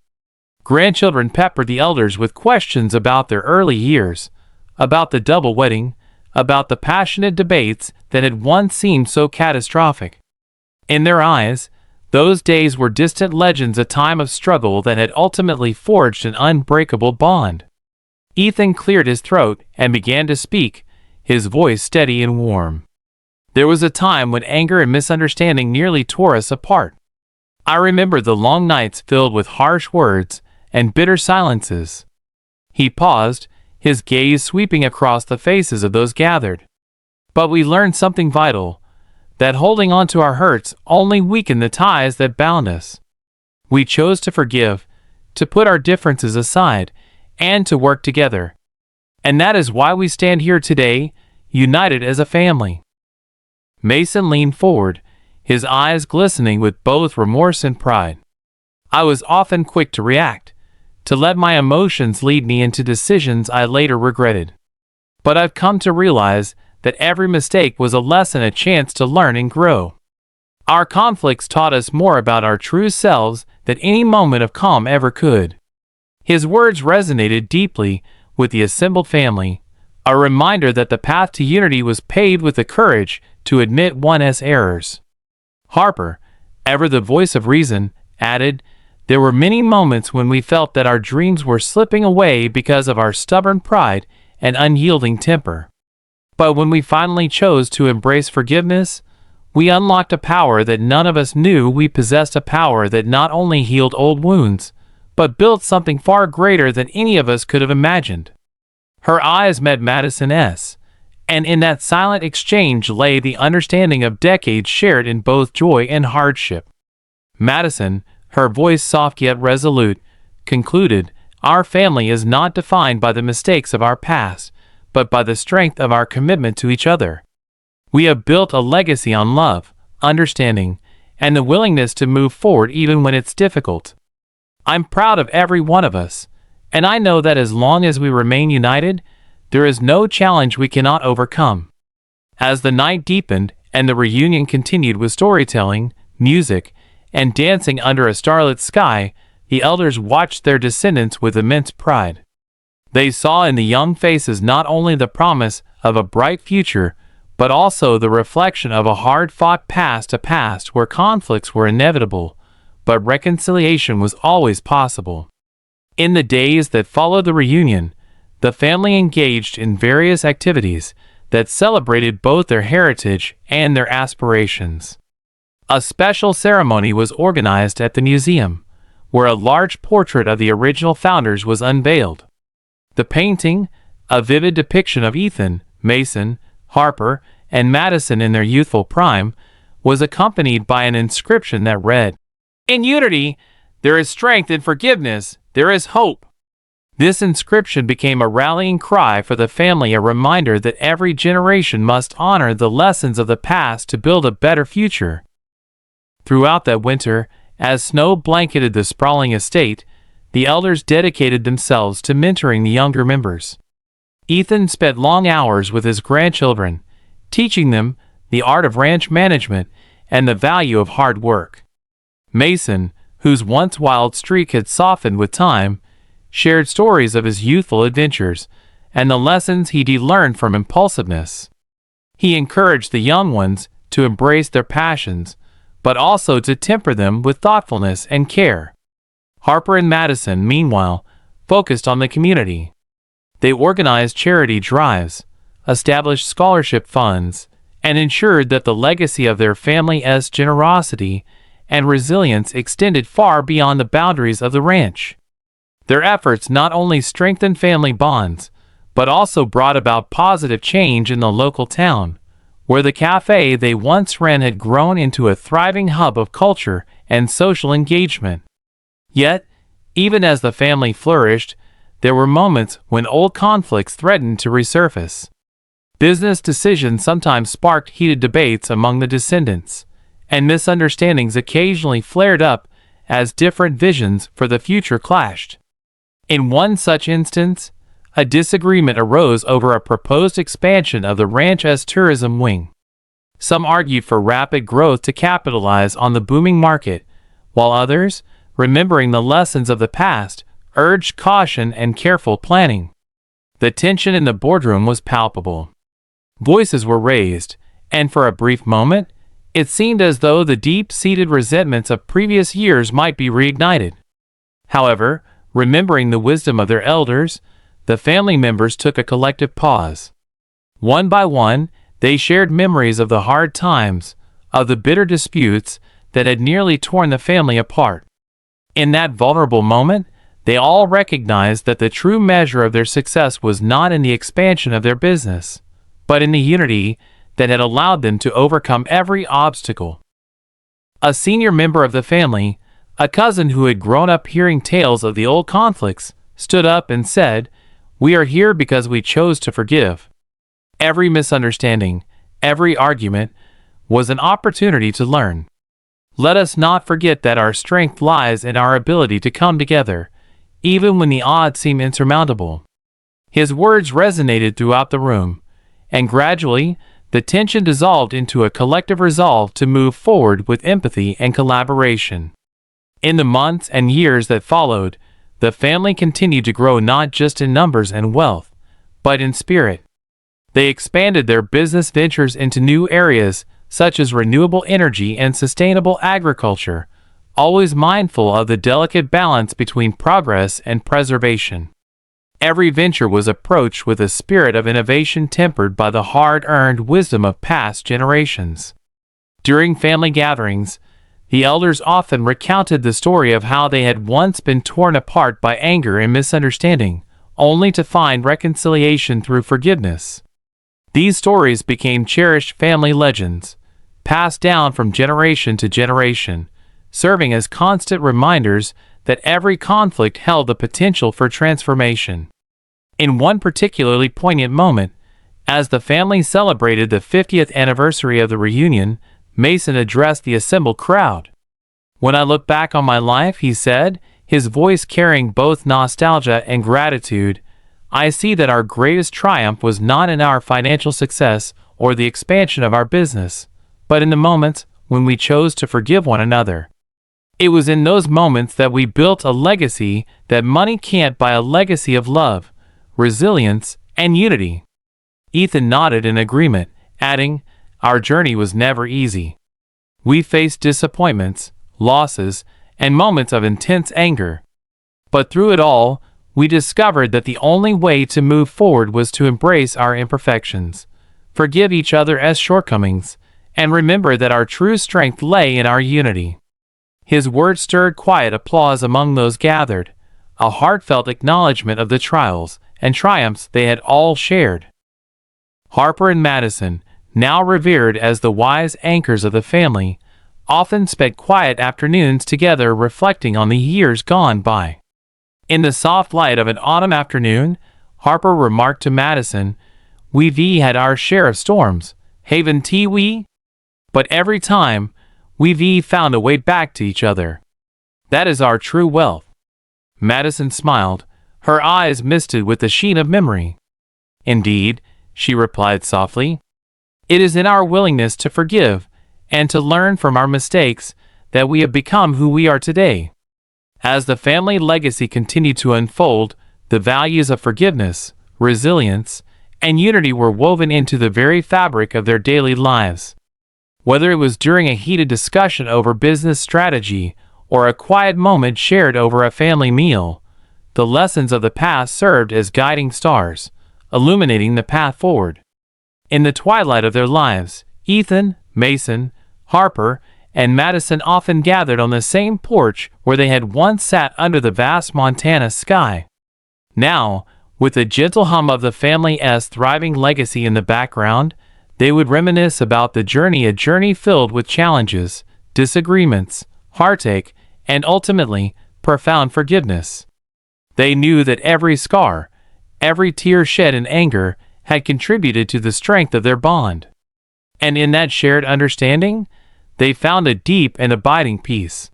Grandchildren peppered the elders with questions about their early years, about the double wedding, about the passionate debates that had once seemed so catastrophic. In their eyes, those days were distant legends, a time of struggle that had ultimately forged an unbreakable bond. Ethan cleared his throat and began to speak, his voice steady and warm. There was a time when anger and misunderstanding nearly tore us apart. I remember the long nights filled with harsh words and bitter silences. He paused, his gaze sweeping across the faces of those gathered. But we learned something vital, that holding on to our hurts only weakened the ties that bound us. We chose to forgive, to put our differences aside, and to work together. And that is why we stand here today, united as a family. Mason leaned forward, his eyes glistening with both remorse and pride. I was often quick to react, to let my emotions lead me into decisions I later regretted. But I've come to realize that every mistake was a lesson, a chance to learn and grow. Our conflicts taught us more about our true selves than any moment of calm ever could." His words resonated deeply with the assembled family, a reminder that the path to unity was paved with the courage to admit one's errors. Harper, ever the voice of reason, added, "There were many moments when we felt that our dreams were slipping away because of our stubborn pride and unyielding temper. But when we finally chose to embrace forgiveness, we unlocked a power that none of us knew we possessed, a power that not only healed old wounds, but built something far greater than any of us could have imagined." Her eyes met Madison's, and in that silent exchange lay the understanding of decades shared in both joy and hardship. Madison, her voice soft yet resolute, concluded, "Our family is not defined by the mistakes of our past, but by the strength of our commitment to each other. We have built a legacy on love, understanding, and the willingness to move forward even when it's difficult. I'm proud of every one of us, and I know that as long as we remain united, there is no challenge we cannot overcome." As the night deepened and the reunion continued with storytelling, music, and dancing under a starlit sky, the elders watched their descendants with immense pride. They saw in the young faces not only the promise of a bright future, but also the reflection of a hard-fought past, a past where conflicts were inevitable, but reconciliation was always possible. In the days that followed the reunion, the family engaged in various activities that celebrated both their heritage and their aspirations. A special ceremony was organized at the museum, where a large portrait of the original founders was unveiled. The painting, a vivid depiction of Ethan, Mason, Harper, and Madison in their youthful prime, was accompanied by an inscription that read, "In unity, there is strength. In forgiveness, there is hope." This inscription became a rallying cry for the family, a reminder that every generation must honor the lessons of the past to build a better future. Throughout that winter, as snow blanketed the sprawling estate, the elders dedicated themselves to mentoring the younger members. Ethan spent long hours with his grandchildren, teaching them the art of ranch management and the value of hard work. Mason, whose once wild streak had softened with time, shared stories of his youthful adventures and the lessons he'd learned from impulsiveness. He encouraged the young ones to embrace their passions, but also to temper them with thoughtfulness and care. Harper and Madison, meanwhile, focused on the community. They organized charity drives, established scholarship funds, and ensured that the legacy of their family's generosity and resilience extended far beyond the boundaries of the ranch. Their efforts not only strengthened family bonds, but also brought about positive change in the local town, where the café they once ran had grown into a thriving hub of culture and social engagement. Yet, even as the family flourished, there were moments when old conflicts threatened to resurface. Business decisions sometimes sparked heated debates among the descendants, and misunderstandings occasionally flared up as different visions for the future clashed. In one such instance, a disagreement arose over a proposed expansion of the ranch's tourism wing. Some argued for rapid growth to capitalize on the booming market, while others, remembering the lessons of the past, urged caution and careful planning. The tension in the boardroom was palpable. Voices were raised, and for a brief moment, it seemed as though the deep-seated resentments of previous years might be reignited. However, remembering the wisdom of their elders, the family members took a collective pause. One by one, they shared memories of the hard times, of the bitter disputes that had nearly torn the family apart. In that vulnerable moment, they all recognized that the true measure of their success was not in the expansion of their business, but in the unity that had allowed them to overcome every obstacle. A senior member of the family, a cousin who had grown up hearing tales of the old conflicts, stood up and said, "We are here because we chose to forgive." Every misunderstanding, every argument, was an opportunity to learn. Let us not forget that our strength lies in our ability to come together, even when the odds seem insurmountable. His words resonated throughout the room, and gradually, the tension dissolved into a collective resolve to move forward with empathy and collaboration. In the months and years that followed, the family continued to grow not just in numbers and wealth, but in spirit. They expanded their business ventures into new areas such as renewable energy and sustainable agriculture, always mindful of the delicate balance between progress and preservation. Every venture was approached with a spirit of innovation tempered by the hard-earned wisdom of past generations. During family gatherings, the elders often recounted the story of how they had once been torn apart by anger and misunderstanding, only to find reconciliation through forgiveness. These stories became cherished family legends, passed down from generation to generation, serving as constant reminders that every conflict held the potential for transformation. In one particularly poignant moment, as the family celebrated the 50th anniversary of the reunion, Mason addressed the assembled crowd. "When I look back on my life," he said, his voice carrying both nostalgia and gratitude, "I see that our greatest triumph was not in our financial success or the expansion of our business, but in the moments when we chose to forgive one another. It was in those moments that we built a legacy that money can't buy, a legacy of love, resilience, and unity." Ethan nodded in agreement, adding, "Our journey was never easy. We faced disappointments, losses, and moments of intense anger. But through it all, we discovered that the only way to move forward was to embrace our imperfections, forgive each other as shortcomings, and remember that our true strength lay in our unity." His words stirred quiet applause among those gathered, a heartfelt acknowledgement of the trials and triumphs they had all shared. Harper and Madison, now revered as the wise anchors of the family, often spent quiet afternoons together reflecting on the years gone by. In the soft light of an autumn afternoon, Harper remarked to Madison, "We've had our share of storms, haven't we? But every time, we've found a way back to each other. That is our true wealth." Madison smiled, her eyes misted with the sheen of memory. "Indeed," she replied softly, "it is in our willingness to forgive and to learn from our mistakes that we have become who we are today." As the family legacy continued to unfold, the values of forgiveness, resilience, and unity were woven into the very fabric of their daily lives. Whether it was during a heated discussion over business strategy or a quiet moment shared over a family meal, the lessons of the past served as guiding stars, illuminating the path forward. In the twilight of their lives, Ethan, Mason, Harper, and Madison often gathered on the same porch where they had once sat under the vast Montana sky. Now, with the gentle hum of the family's thriving legacy in the background, they would reminisce about the journey, a journey filled with challenges, disagreements, heartache, and ultimately, profound forgiveness. They knew that every scar, every tear shed in anger, had contributed to the strength of their bond. And in that shared understanding, they found a deep and abiding peace.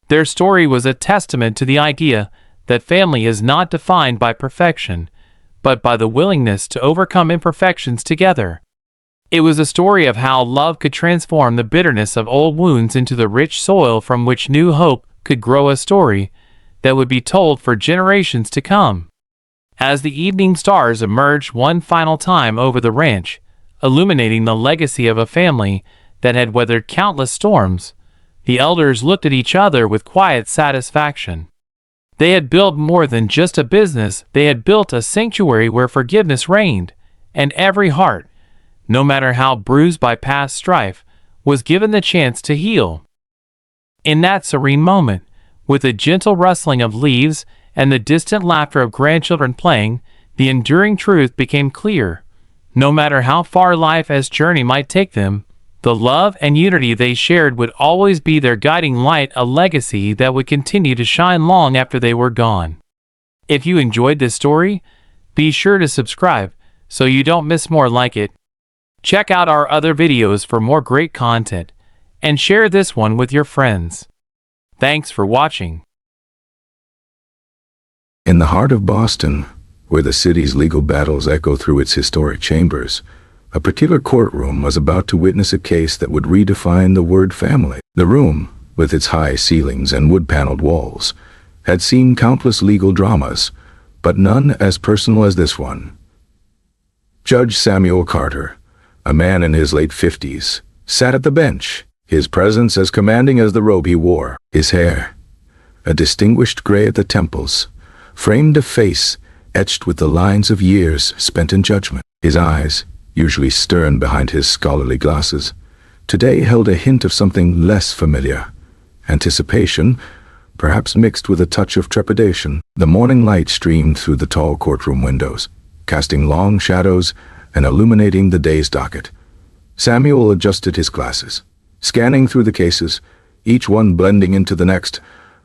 Their story was a testament to the idea that family is not defined by perfection, but by the willingness to overcome imperfections together. It was a story of how love could transform the bitterness of old wounds into the rich soil from which new hope could grow, a story that would be told for generations to come. As the evening stars emerged one final time over the ranch, illuminating the legacy of a family that had weathered countless storms, the elders looked at each other with quiet satisfaction. They had built more than just a business, they had built a sanctuary where forgiveness reigned, and every heart, no matter how bruised by past strife, was given the chance to heal. In that serene moment, with a gentle rustling of leaves and the distant laughter of grandchildren playing, the enduring truth became clear. No matter how far life's journey might take them, the love and unity they shared would always be their guiding light, a legacy that would continue to shine long after they were gone. If you enjoyed this story, be sure to subscribe so you don't miss more like it. Check out our other videos for more great content, and share this one with your friends. Thanks for watching. In the heart of Boston, where the city's legal battles echo through its historic chambers, a particular courtroom was about to witness a case that would redefine the word family. The room, with its high ceilings and wood-paneled walls, had seen countless legal dramas, but none as personal as this one. Judge Samuel Carter, a man in his late 50s, sat at the bench, his presence as commanding as the robe he wore. His hair, a distinguished gray at the temples, framed a face etched with the lines of years spent in judgment. His eyes, usually stern behind his scholarly glasses, today held a hint of something less familiar, anticipation, perhaps mixed with a touch of trepidation. The morning light streamed through the tall courtroom windows, casting long shadows and illuminating the day's docket. Samuel adjusted his glasses, scanning through the cases, each one blending into the next,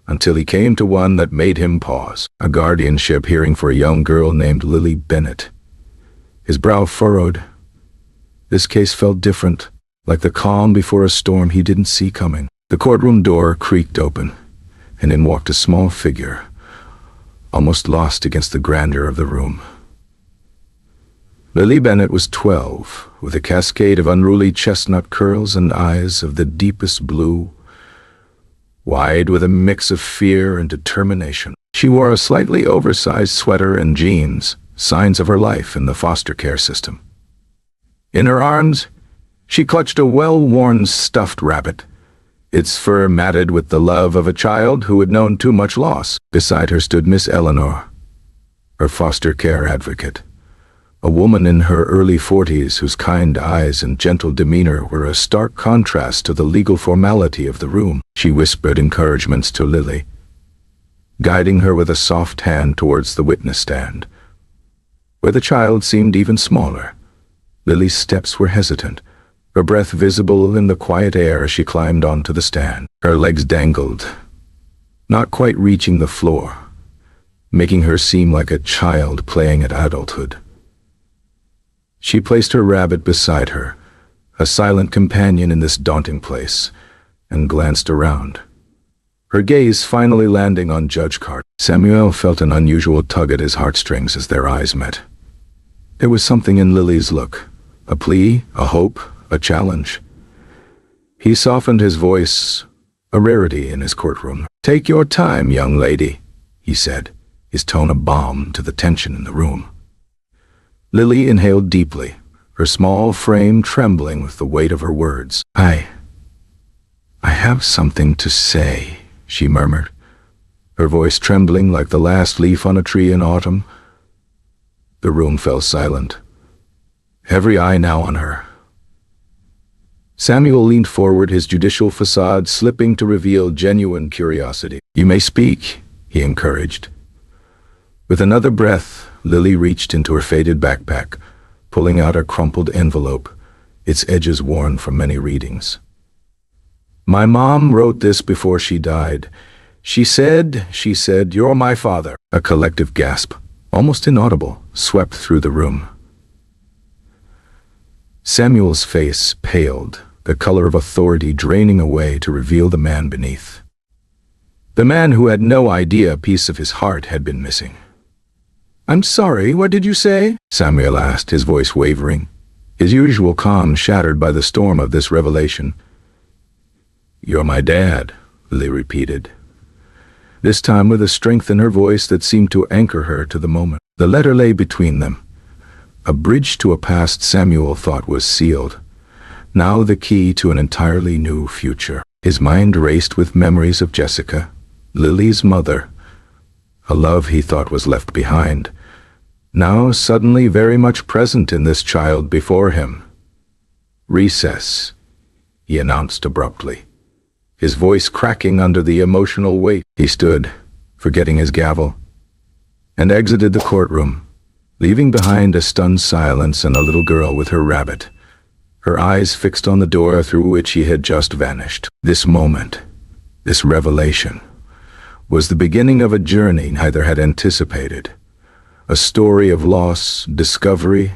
until he came to one that made him pause. A guardianship hearing for a young girl named Lily Bennett. His brow furrowed. This case felt different, like the calm before a storm he didn't see coming. The courtroom door creaked open, and in walked a small figure, almost lost against the grandeur of the room. Lily Bennett was 12, with a cascade of unruly chestnut curls and eyes of the deepest blue, wide with a mix of fear and determination. She wore a slightly oversized sweater and jeans, signs of her life in the foster care system. In her arms, she clutched a well-worn stuffed rabbit, its fur matted with the love of a child who had known too much loss. Beside her stood Miss Eleanor, her foster care advocate, a woman in her early 40s whose kind eyes and gentle demeanor were a stark contrast to the legal formality of the room. She whispered encouragements to Lily, guiding her with a soft hand towards the witness stand, where the child seemed even smaller. Lily's steps were hesitant, her breath visible in the quiet air as she climbed onto the stand. Her legs dangled, not quite reaching the floor, making her seem like a child playing at adulthood. She placed her rabbit beside her, a silent companion in this daunting place, and glanced around, her gaze finally landing on Judge Carter. Samuel felt an unusual tug at his heartstrings as their eyes met. There was something in Lily's look, a plea, a hope, a challenge. He softened his voice, a rarity in his courtroom. "Take your time, young lady," he said, his tone a balm to the tension in the room. Lily inhaled deeply, her small frame trembling with the weight of her words. I have something to say," she murmured, her voice trembling like the last leaf on a tree in autumn. The room fell silent, every eye now on her. Samuel leaned forward, his judicial facade slipping to reveal genuine curiosity. "You may speak," he encouraged. With another breath, Lily reached into her faded backpack, pulling out a crumpled envelope, its edges worn from many readings. "My mom wrote this before she died. She said, you're my father." A collective gasp, almost inaudible, swept through the room. Samuel's face paled, the color of authority draining away to reveal the man beneath. The man who had no idea a piece of his heart had been missing. "I'm sorry, what did you say?" Samuel asked, his voice wavering, his usual calm shattered by the storm of this revelation. "You're my dad," Lily repeated, this time with a strength in her voice that seemed to anchor her to the moment. The letter lay between them, a bridge to a past Samuel thought was sealed, now the key to an entirely new future. His mind raced with memories of Jessica, Lily's mother, a love he thought was left behind, now suddenly very much present in this child before him. "Recess," he announced abruptly, his voice cracking under the emotional weight. He stood, forgetting his gavel, and exited the courtroom, leaving behind a stunned silence and a little girl with her rabbit, her eyes fixed on the door through which he had just vanished. This moment, this revelation, was the beginning of a journey neither had anticipated, a story of loss, discovery,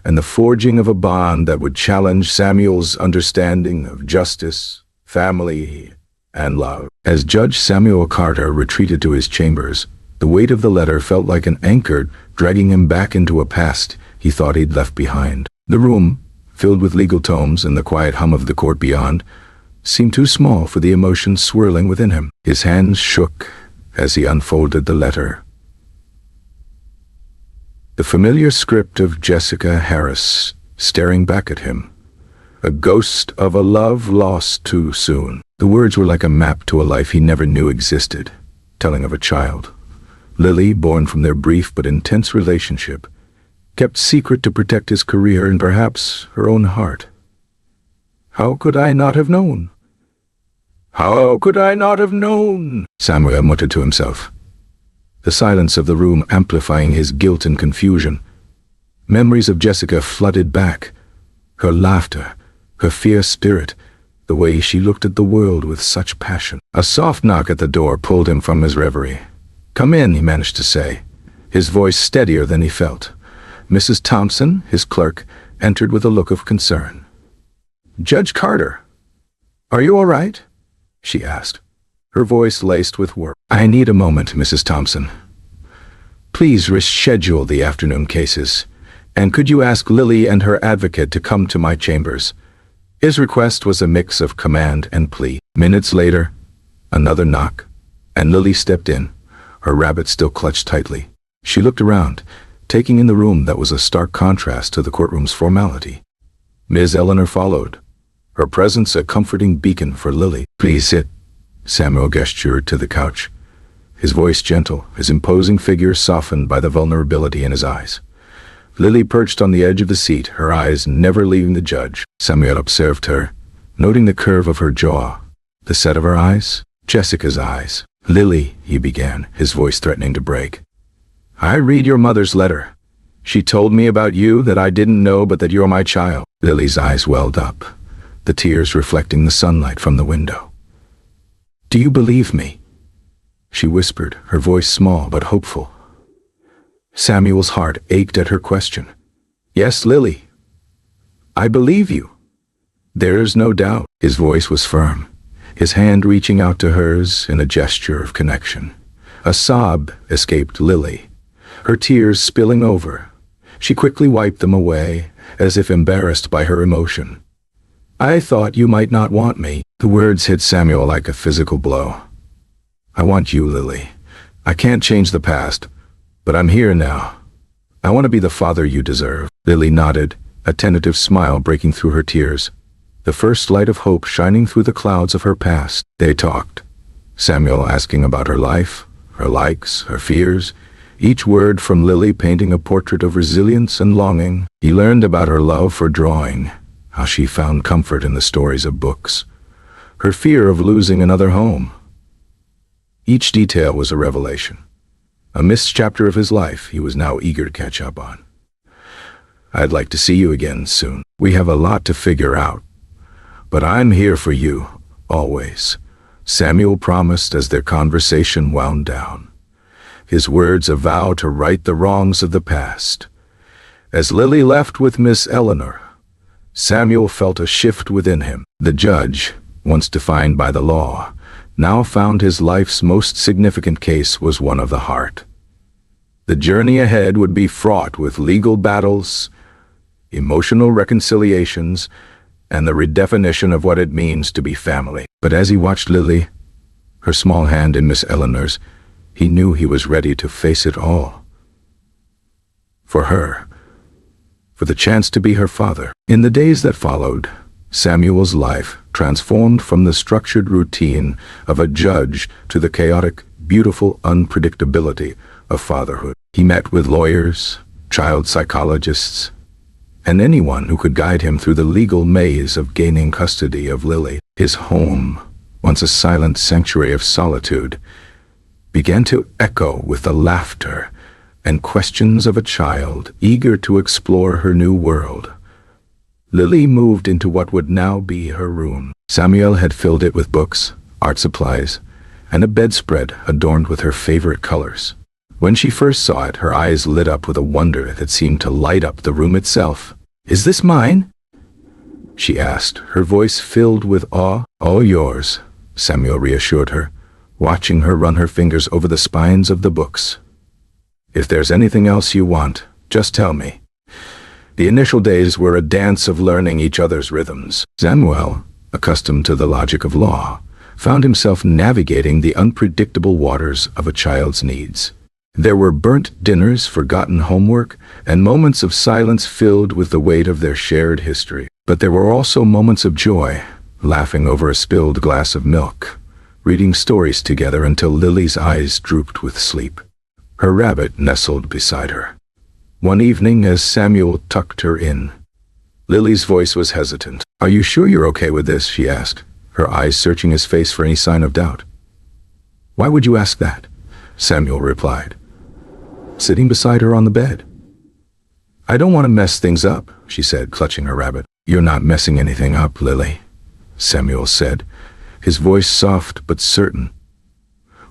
and the forging of a bond that would challenge Samuel's understanding of justice, family, and love. As Judge Samuel Carter retreated to his chambers, the weight of the letter felt like an anchor dragging him back into a past he thought he'd left behind. The room, filled with legal tomes and the quiet hum of the court beyond, seemed too small for the emotions swirling within him. His hands shook as he unfolded the letter. The familiar script of Jessica Harris staring back at him. A ghost of a love lost too soon. The words were like a map to a life he never knew existed, telling of a child, Lily, born from their brief but intense relationship, kept secret to protect his career and perhaps her own heart. How could I not have known? How could I not have known? Samuel muttered to himself, the silence of the room amplifying his guilt and confusion. Memories of Jessica flooded back, her laughter, her fierce spirit, the way she looked at the world with such passion. A soft knock at the door pulled him from his reverie. "Come in," he managed to say, his voice steadier than he felt. Mrs. Thompson, his clerk, entered with a look of concern. "Judge Carter, are you all right?" she asked, her voice laced with warmth. "I need a moment, Mrs. Thompson. Please reschedule the afternoon cases, and could you ask Lily and her advocate to come to my chambers?" His request was a mix of command and plea. Minutes later, another knock, and Lily stepped in, her rabbit still clutched tightly. She looked around, taking in the room that was a stark contrast to the courtroom's formality. Ms. Eleanor followed, her presence a comforting beacon for Lily. "Please sit," Samuel gestured to the couch, his voice gentle, his imposing figure softened by the vulnerability in his eyes. Lily perched on the edge of the seat, her eyes never leaving the judge. Samuel observed her, noting the curve of her jaw, the set of her eyes, Jessica's eyes. "Lily," he began, his voice threatening to break, "I read your mother's letter. She told me about you that I didn't know, but that you're my child." Lily's eyes welled up, the tears reflecting the sunlight from the window. "Do you believe me?" she whispered, her voice small but hopeful. Samuel's heart ached at her question. "Yes, Lily. I believe you. There's no doubt." His voice was firm, his hand reaching out to hers in a gesture of connection. A sob escaped Lily, her tears spilling over. She quickly wiped them away, as if embarrassed by her emotion. "I thought you might not want me." The words hit Samuel like a physical blow. "I want you, Lily. I can't change the past, but I'm here now. I want to be the father you deserve." Lily nodded, a tentative smile breaking through her tears, the first light of hope shining through the clouds of her past. They talked, Samuel asking about her life, her likes, her fears, each word from Lily painting a portrait of resilience and longing. He learned about her love for drawing, how she found comfort in the stories of books, her fear of losing another home. Each detail was a revelation, a missed chapter of his life he was now eager to catch up on. "I'd like to see you again soon. We have a lot to figure out, but I'm here for you, always," Samuel promised as their conversation wound down, his words a vow to right the wrongs of the past. As Lily left with Miss Eleanor, Samuel felt a shift within him. The judge, once defined by the law, now found his life's most significant case was one of the heart. The journey ahead would be fraught with legal battles, emotional reconciliations, and the redefinition of what it means to be family. But as he watched Lily, her small hand in Miss Eleanor's, he knew he was ready to face it all. For her, for the chance to be her father. In the days that followed, Samuel's life transformed from the structured routine of a judge to the chaotic, beautiful unpredictability of fatherhood. He met with lawyers, child psychologists, and anyone who could guide him through the legal maze of gaining custody of Lily. His home, once a silent sanctuary of solitude, began to echo with the laughter and questions of a child eager to explore her new world. Lily moved into what would now be her room. Samuel had filled it with books, art supplies, and a bedspread adorned with her favorite colors. When she first saw it, her eyes lit up with a wonder that seemed to light up the room itself. "Is this mine?" she asked, her voice filled with awe. "All yours," Samuel reassured her, watching her run her fingers over the spines of the books. If there's anything else you want, just tell me. The initial days were a dance of learning each other's rhythms. Samuel, accustomed to the logic of law, found himself navigating the unpredictable waters of a child's needs. There were burnt dinners, forgotten homework, and moments of silence filled with the weight of their shared history. But there were also moments of joy, laughing over a spilled glass of milk, reading stories together until Lily's eyes drooped with sleep. Her rabbit nestled beside her. One evening, as Samuel tucked her in, Lily's voice was hesitant. "Are you sure you're okay with this?" she asked, her eyes searching his face for any sign of doubt. "Why would you ask that?" Samuel replied, sitting beside her on the bed. "I don't want to mess things up," she said, clutching her rabbit. "You're not messing anything up, Lily," Samuel said, his voice soft but certain.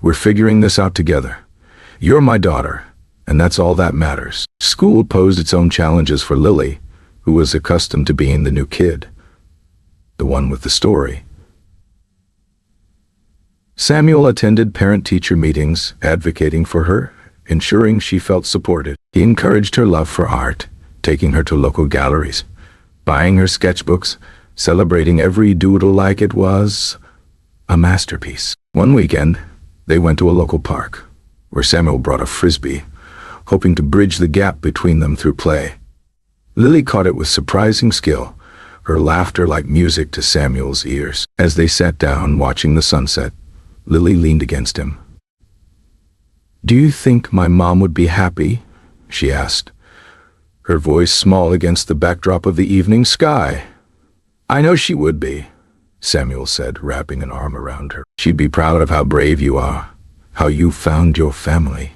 "We're figuring this out together. You're my daughter, and that's all that matters." School posed its own challenges for Lily, who was accustomed to being the new kid, the one with the story. Samuel attended parent-teacher meetings, advocating for her, ensuring she felt supported. He encouraged her love for art, taking her to local galleries, buying her sketchbooks, celebrating every doodle like it was a masterpiece. One weekend, they went to a local park, where Samuel brought a frisbee, hoping to bridge the gap between them through play. Lily caught it with surprising skill, her laughter like music to Samuel's ears. As they sat down watching the sunset, Lily leaned against him. "Do you think my mom would be happy?" she asked, her voice small against the backdrop of the evening sky. "I know she would be," Samuel said, wrapping an arm around her. "She'd be proud of how brave you are, how you found your family."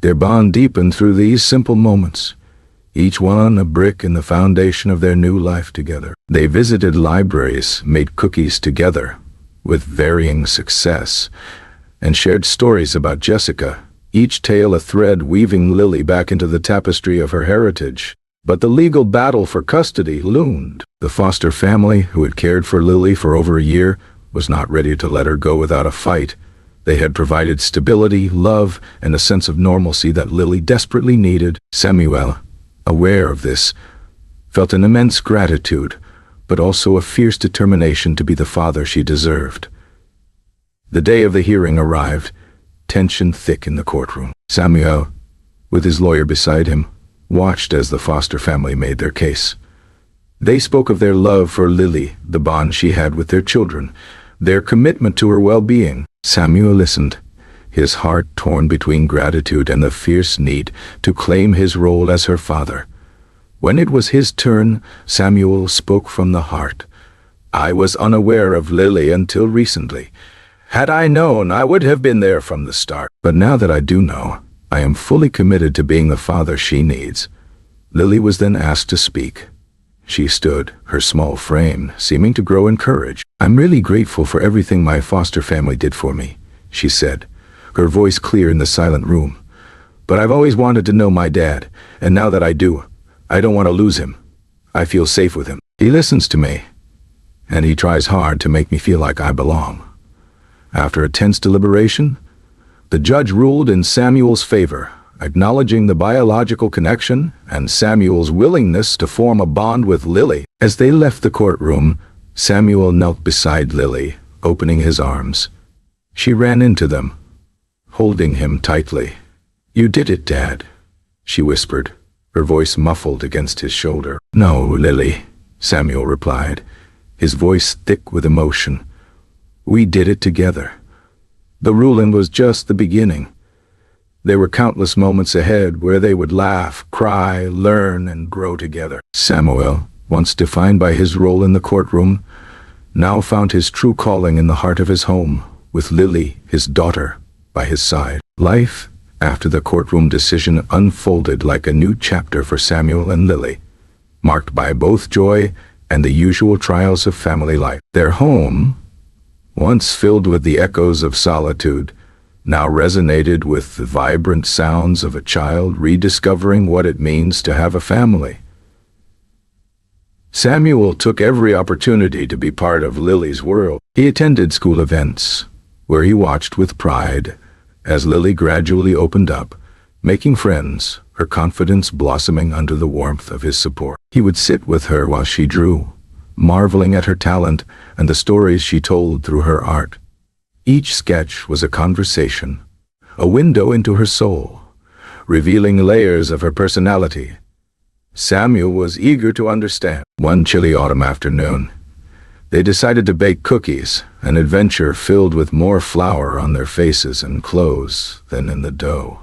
Their bond deepened through these simple moments, each one a brick in the foundation of their new life together. They visited libraries, made cookies together, with varying success, and shared stories about Jessica, each tale a thread weaving Lily back into the tapestry of her heritage. But the legal battle for custody loomed. The foster family, who had cared for Lily for over a year, was not ready to let her go without a fight. They had provided stability, love, and a sense of normalcy that Lily desperately needed. Samuel, aware of this, felt an immense gratitude, but also a fierce determination to be the father she deserved. The day of the hearing arrived, tension thick in the courtroom. Samuel, with his lawyer beside him, watched as the foster family made their case. They spoke of their love for Lily, the bond she had with their children, their commitment to her well-being. Samuel listened, his heart torn between gratitude and the fierce need to claim his role as her father. When it was his turn, Samuel spoke from the heart. "I was unaware of Lily until recently. Had I known, I would have been there from the start. But now that I do know, I am fully committed to being the father she needs." Lily was then asked to speak. She stood, her small frame seeming to grow in courage. "I'm really grateful for everything my foster family did for me," she said, her voice clear in the silent room. "But I've always wanted to know my dad, and now that I do, I don't want to lose him. I feel safe with him. He listens to me, and he tries hard to make me feel like I belong." After a tense deliberation, the judge ruled in Samuel's favor, acknowledging the biological connection and Samuel's willingness to form a bond with Lily. As they left the courtroom, Samuel knelt beside Lily, opening his arms. She ran into them, holding him tightly. "You did it, Dad," she whispered, her voice muffled against his shoulder. "No, Lily," Samuel replied, his voice thick with emotion. "We did it together. The ruling was just the beginning. There were countless moments ahead where they would laugh, cry, learn, and grow together." Samuel, once defined by his role in the courtroom, now found his true calling in the heart of his home, with Lily, his daughter, by his side. Life, after the courtroom decision, unfolded like a new chapter for Samuel and Lily, marked by both joy and the usual trials of family life. Their home, once filled with the echoes of solitude, now resonated with the vibrant sounds of a child rediscovering what it means to have a family. Samuel took every opportunity to be part of Lily's world. He attended school events, where he watched with pride as Lily gradually opened up, making friends, her confidence blossoming under the warmth of his support. He would sit with her while she drew, marveling at her talent and the stories she told through her art. Each sketch was a conversation, a window into her soul, revealing layers of her personality. Samuel was eager to understand. One chilly autumn afternoon, they decided to bake cookies, an adventure filled with more flour on their faces and clothes than in the dough.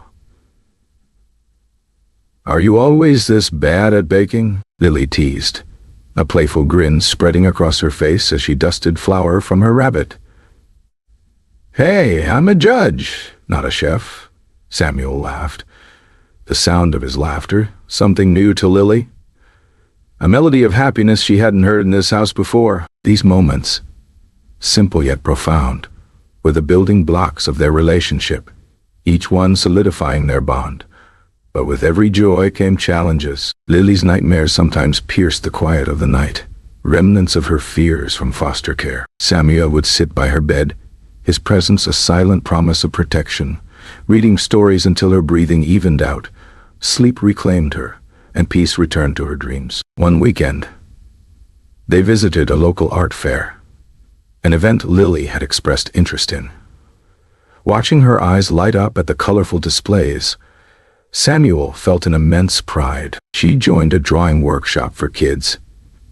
"Are you always this bad at baking?" Lily teased, a playful grin spreading across her face as she dusted flour from her rabbit. "Hey, I'm a judge, not a chef," Samuel laughed, the sound of his laughter something new to Lily. A melody of happiness she hadn't heard in this house before. These moments, simple yet profound, were the building blocks of their relationship, each one solidifying their bond. But with every joy came challenges. Lily's nightmares sometimes pierced the quiet of the night, remnants of her fears from foster care. Samuel would sit by her bed, his presence a silent promise of protection, reading stories until her breathing evened out. Sleep reclaimed her, and peace returned to her dreams. One weekend, they visited a local art fair, an event Lily had expressed interest in. Watching her eyes light up at the colorful displays, Samuel felt an immense pride. She joined a drawing workshop for kids,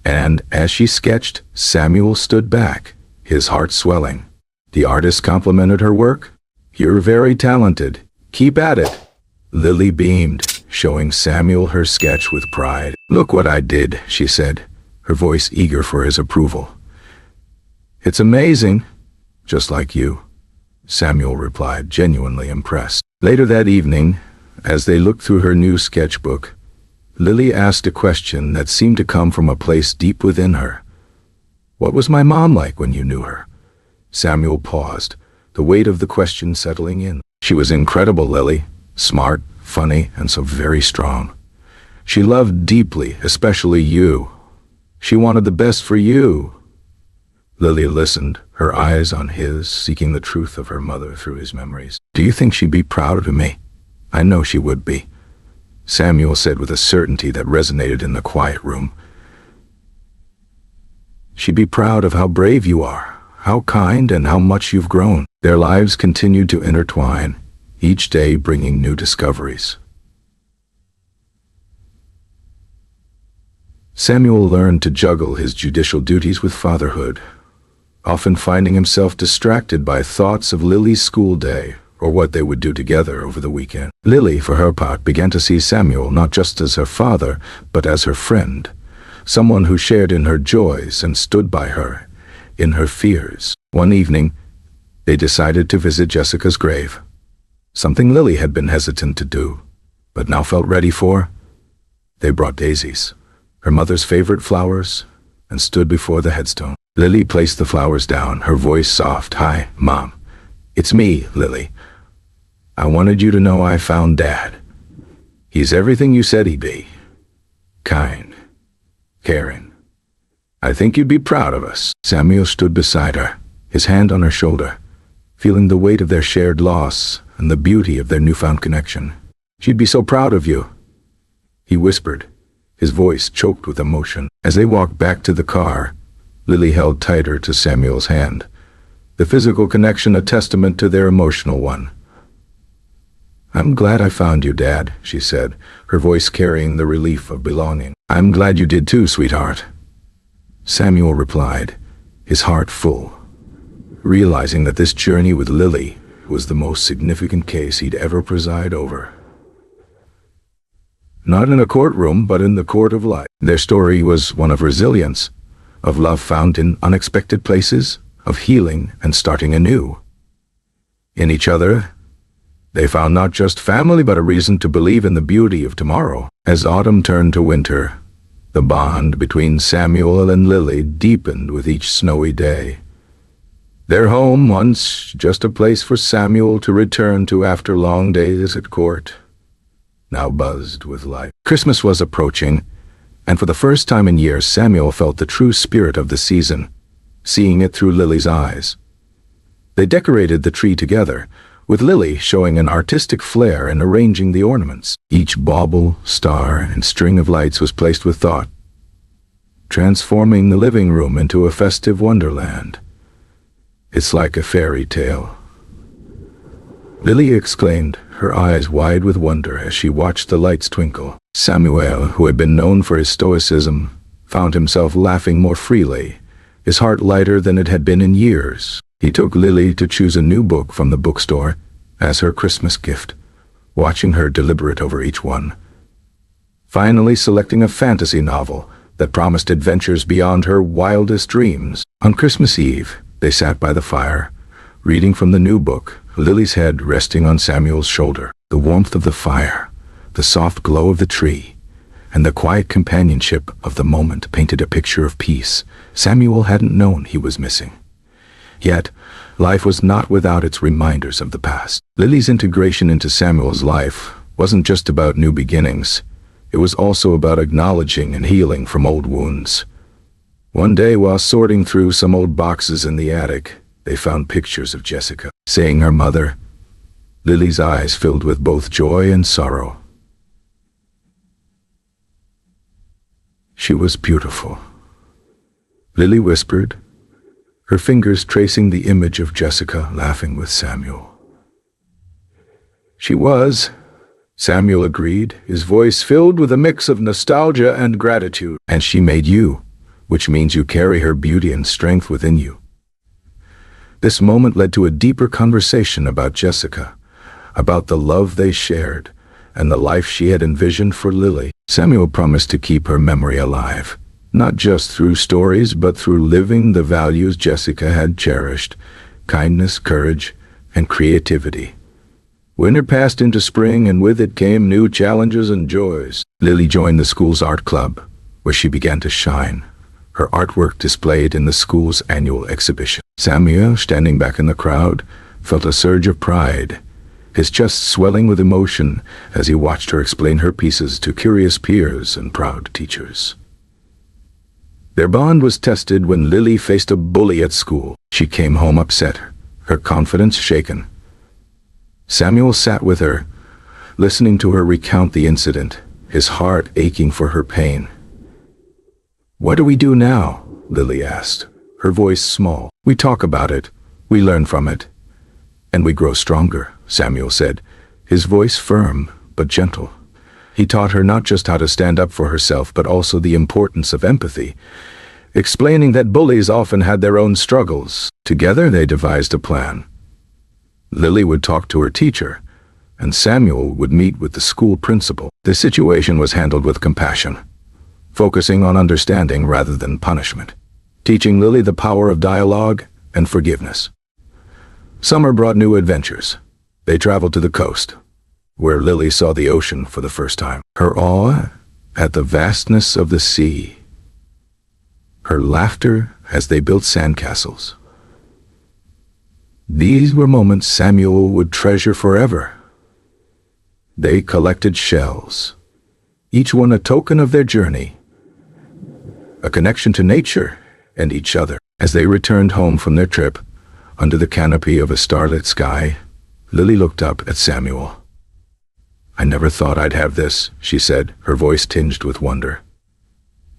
and as she sketched, Samuel stood back, his heart swelling. The artist complimented her work. "You're very talented. Keep at it." Lily beamed, showing Samuel her sketch with pride. "Look what I did," she said, her voice eager for his approval. "It's amazing, just like you," Samuel replied, genuinely impressed. Later that evening, as they looked through her new sketchbook, Lily asked a question that seemed to come from a place deep within her. "What was my mom like when you knew her?" Samuel paused, the weight of the question settling in. "She was incredible, Lily. Smart, funny, and so very strong. She loved deeply, especially you. She wanted the best for you." Lily listened, her eyes on his, seeking the truth of her mother through his memories. "Do you think she'd be proud of me?" "I know she would be," Samuel said with a certainty that resonated in the quiet room. "She'd be proud of how brave you are, how kind, and how much you've grown." Their lives continued to intertwine, each day bringing new discoveries. Samuel learned to juggle his judicial duties with fatherhood, often finding himself distracted by thoughts of Lily's school day or what they would do together over the weekend. Lily, for her part, began to see Samuel not just as her father, but as her friend, someone who shared in her joys and stood by her in her fears. One evening, they decided to visit Jessica's grave, something Lily had been hesitant to do, but now felt ready for. They brought daisies, her mother's favorite flowers, and stood before the headstone. Lily placed the flowers down, her voice soft. "Hi, Mom. It's me, Lily. I wanted you to know I found Dad. He's everything you said he'd be. Kind, caring. I think you'd be proud of us." Samuel stood beside her, his hand on her shoulder, feeling the weight of their shared loss and the beauty of their newfound connection. "She'd be so proud of you," he whispered, his voice choked with emotion. As they walked back to the car, Lily held tighter to Samuel's hand, the physical connection a testament to their emotional one. "I'm glad I found you, Dad," she said, her voice carrying the relief of belonging. "I'm glad you did too, sweetheart," Samuel replied, his heart full, realizing that this journey with Lily was the most significant case he'd ever preside over. Not in a courtroom, but in the court of life. Their story was one of resilience, of love found in unexpected places, of healing and starting anew. In each other, they found not just family, but a reason to believe in the beauty of tomorrow. As autumn turned to winter, the bond between Samuel and Lily deepened with each snowy day. Their home, once just a place for Samuel to return to after long days at court, now buzzed with life. Christmas was approaching, and for the first time in years Samuel felt the true spirit of the season, seeing it through Lily's eyes. They decorated the tree together, with Lily showing an artistic flair in arranging the ornaments. Each bauble, star, and string of lights was placed with thought, transforming the living room into a festive wonderland. "It's like a fairy tale," Lily exclaimed, her eyes wide with wonder as she watched the lights twinkle. Samuel, who had been known for his stoicism, found himself laughing more freely, his heart lighter than it had been in years. He took Lily to choose a new book from the bookstore as her Christmas gift, watching her deliberate over each one, finally selecting a fantasy novel that promised adventures beyond her wildest dreams. On Christmas Eve, they sat by the fire, reading from the new book, Lily's head resting on Samuel's shoulder. The warmth of the fire, the soft glow of the tree, and the quiet companionship of the moment painted a picture of peace Samuel hadn't known he was missing. Yet, life was not without its reminders of the past. Lily's integration into Samuel's life wasn't just about new beginnings. It was also about acknowledging and healing from old wounds. One day, while sorting through some old boxes in the attic, they found pictures of Jessica. Saying her mother, Lily's eyes filled with both joy and sorrow. She was beautiful, Lily whispered, her fingers tracing the image of Jessica laughing with Samuel. "She was," Samuel agreed, his voice filled with a mix of nostalgia and gratitude. "And she made you, which means you carry her beauty and strength within you." This moment led to a deeper conversation about Jessica, about the love they shared, and the life she had envisioned for Lily. Samuel promised to keep her memory alive, not just through stories, but through living the values Jessica had cherished: kindness, courage, and creativity. Winter passed into spring, and with it came new challenges and joys. Lily joined the school's art club, where she began to shine, her artwork displayed in the school's annual exhibition. Samuel, standing back in the crowd, felt a surge of pride, his chest swelling with emotion as he watched her explain her pieces to curious peers and proud teachers. Their bond was tested when Lily faced a bully at school. She came home upset, her confidence shaken. Samuel sat with her, listening to her recount the incident, his heart aching for her pain. "What do we do now?" Lily asked, her voice small. "We talk about it, we learn from it, and we grow stronger," Samuel said, his voice firm but gentle. He taught her not just how to stand up for herself, but also the importance of empathy, explaining that bullies often had their own struggles. Together they devised a plan. Lily would talk to her teacher, and Samuel would meet with the school principal. The situation was handled with compassion, focusing on understanding rather than punishment, teaching Lily the power of dialogue and forgiveness. Summer brought new adventures. They traveled to the coast, where Lily saw the ocean for the first time. Her awe at the vastness of the sea, her laughter as they built sandcastles. These were moments Samuel would treasure forever. They collected shells, each one a token of their journey, a connection to nature and each other. As they returned home from their trip, under the canopy of a starlit sky, Lily looked up at Samuel. "I never thought I'd have this," she said, her voice tinged with wonder.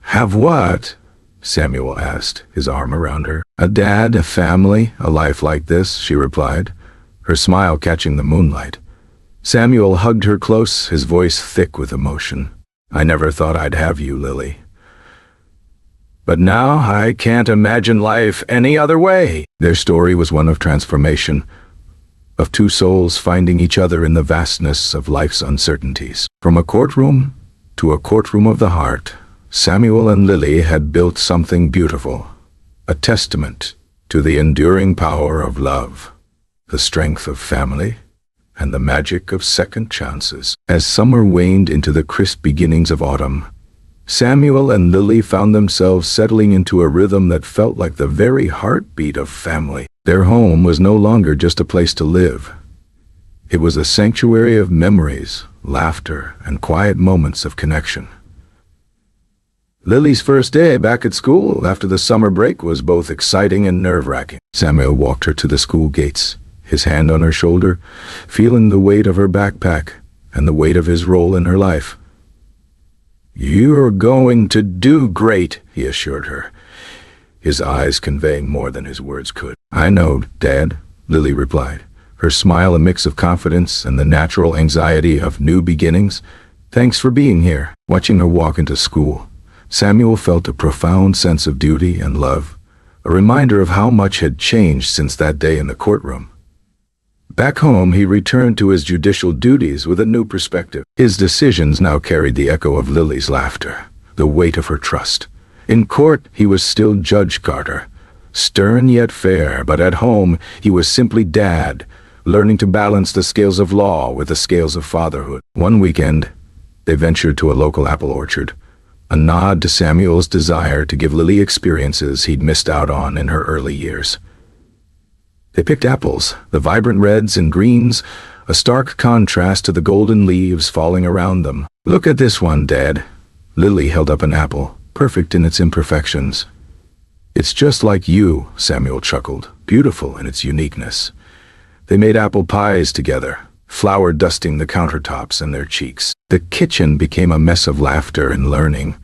"Have what?" Samuel asked, his arm around her. "A dad, a family, a life like this," she replied, her smile catching the moonlight. Samuel hugged her close, his voice thick with emotion. "I never thought I'd have you, Lily. But now I can't imagine life any other way." Their story was one of transformation, of two souls finding each other in the vastness of life's uncertainties. From a courtroom to a courtroom of the heart, Samuel and Lily had built something beautiful, a testament to the enduring power of love, the strength of family, and the magic of second chances. As summer waned into the crisp beginnings of autumn, Samuel and Lily found themselves settling into a rhythm that felt like the very heartbeat of family. Their home was no longer just a place to live. It was a sanctuary of memories, laughter, and quiet moments of connection. Lily's first day back at school after the summer break was both exciting and nerve-wracking. Samuel walked her to the school gates, his hand on her shoulder, feeling the weight of her backpack and the weight of his role in her life. "You're going to do great," he assured her, his eyes conveying more than his words could. "I know, Dad," Lily replied, her smile a mix of confidence and the natural anxiety of new beginnings. "Thanks for being here." Watching her walk into school, Samuel felt a profound sense of duty and love, a reminder of how much had changed since that day in the courtroom. Back home, he returned to his judicial duties with a new perspective. His decisions now carried the echo of Lily's laughter, the weight of her trust. In court, he was still Judge Carter, stern yet fair, but at home, he was simply Dad, learning to balance the scales of law with the scales of fatherhood. One weekend, they ventured to a local apple orchard, a nod to Samuel's desire to give Lily experiences he'd missed out on in her early years. They picked apples, the vibrant reds and greens, a stark contrast to the golden leaves falling around them. "Look at this one, Dad." Lily held up an apple, perfect in its imperfections. "It's just like you," Samuel chuckled, beautiful in its uniqueness. They made apple pies together, flour dusting the countertops and their cheeks. The kitchen became a mess of laughter and learning,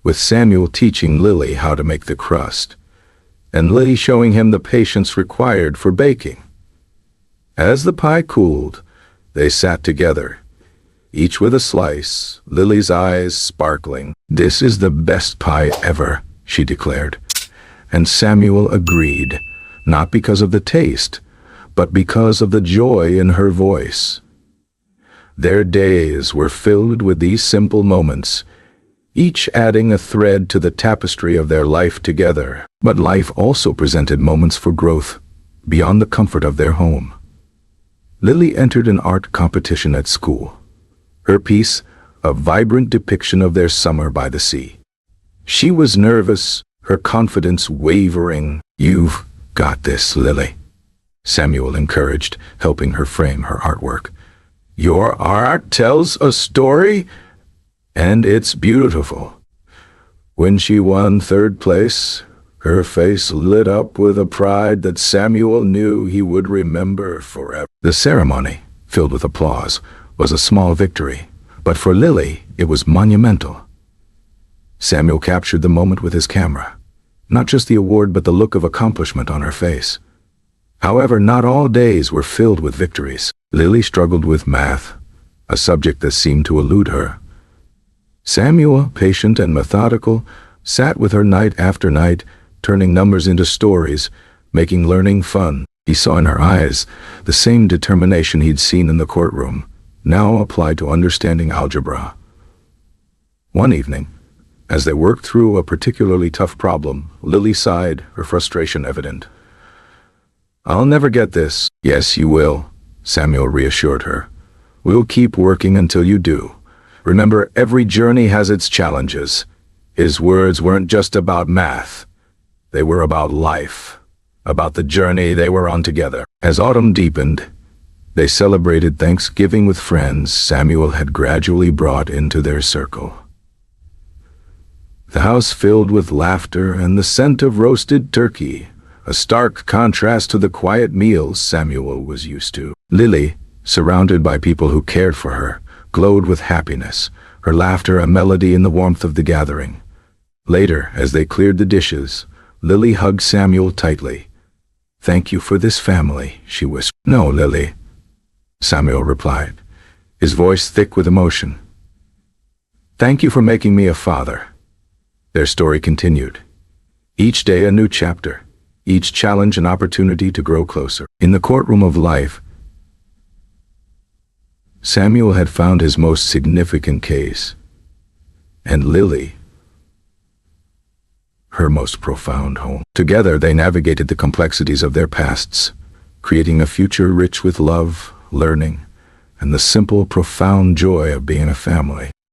with Samuel teaching Lily how to make the crust, and Lily showing him the patience required for baking. As the pie cooled, they sat together, each with a slice, Lily's eyes sparkling. "This is the best pie ever," she declared. And Samuel agreed, not because of the taste, but because of the joy in her voice. Their days were filled with these simple moments, each adding a thread to the tapestry of their life together. But life also presented moments for growth, beyond the comfort of their home. Lily entered an art competition at school, her piece a vibrant depiction of their summer by the sea. She was nervous, her confidence wavering. "You've got this, Lily," Samuel encouraged, helping her frame her artwork. "Your art tells a story, and it's beautiful." When she won third place, her face lit up with a pride that Samuel knew he would remember forever. The ceremony, filled with applause, was a small victory, but for Lily it was monumental. Samuel captured the moment with his camera, not just the award but the look of accomplishment on her face. However, not all days were filled with victories. Lily struggled with math, a subject that seemed to elude her. Samuel, patient and methodical, sat with her night after night, turning numbers into stories, making learning fun. He saw in her eyes the same determination he'd seen in the courtroom, now applied to understanding algebra. One evening, as they worked through a particularly tough problem, Lily sighed, her frustration evident. "I'll never get this." "Yes, you will," Samuel reassured her. "We'll keep working until you do. Remember, every journey has its challenges." His words weren't just about math. They were about life, about the journey they were on together. As autumn deepened, they celebrated Thanksgiving with friends Samuel had gradually brought into their circle. The house filled with laughter and the scent of roasted turkey, a stark contrast to the quiet meals Samuel was used to. Lily, surrounded by people who cared for her, glowed with happiness, her laughter a melody in the warmth of the gathering. Later, as they cleared the dishes, Lily hugged Samuel tightly. "Thank you for this family," she whispered. "No, Lily," Samuel replied, his voice thick with emotion. "Thank you for making me a father." Their story continued. Each day a new chapter, each challenge an opportunity to grow closer. In the courtroom of life, Samuel had found his most significant case, and Lily, her most profound home. Together they navigated the complexities of their pasts, creating a future rich with love, learning, and the simple, profound joy of being a family.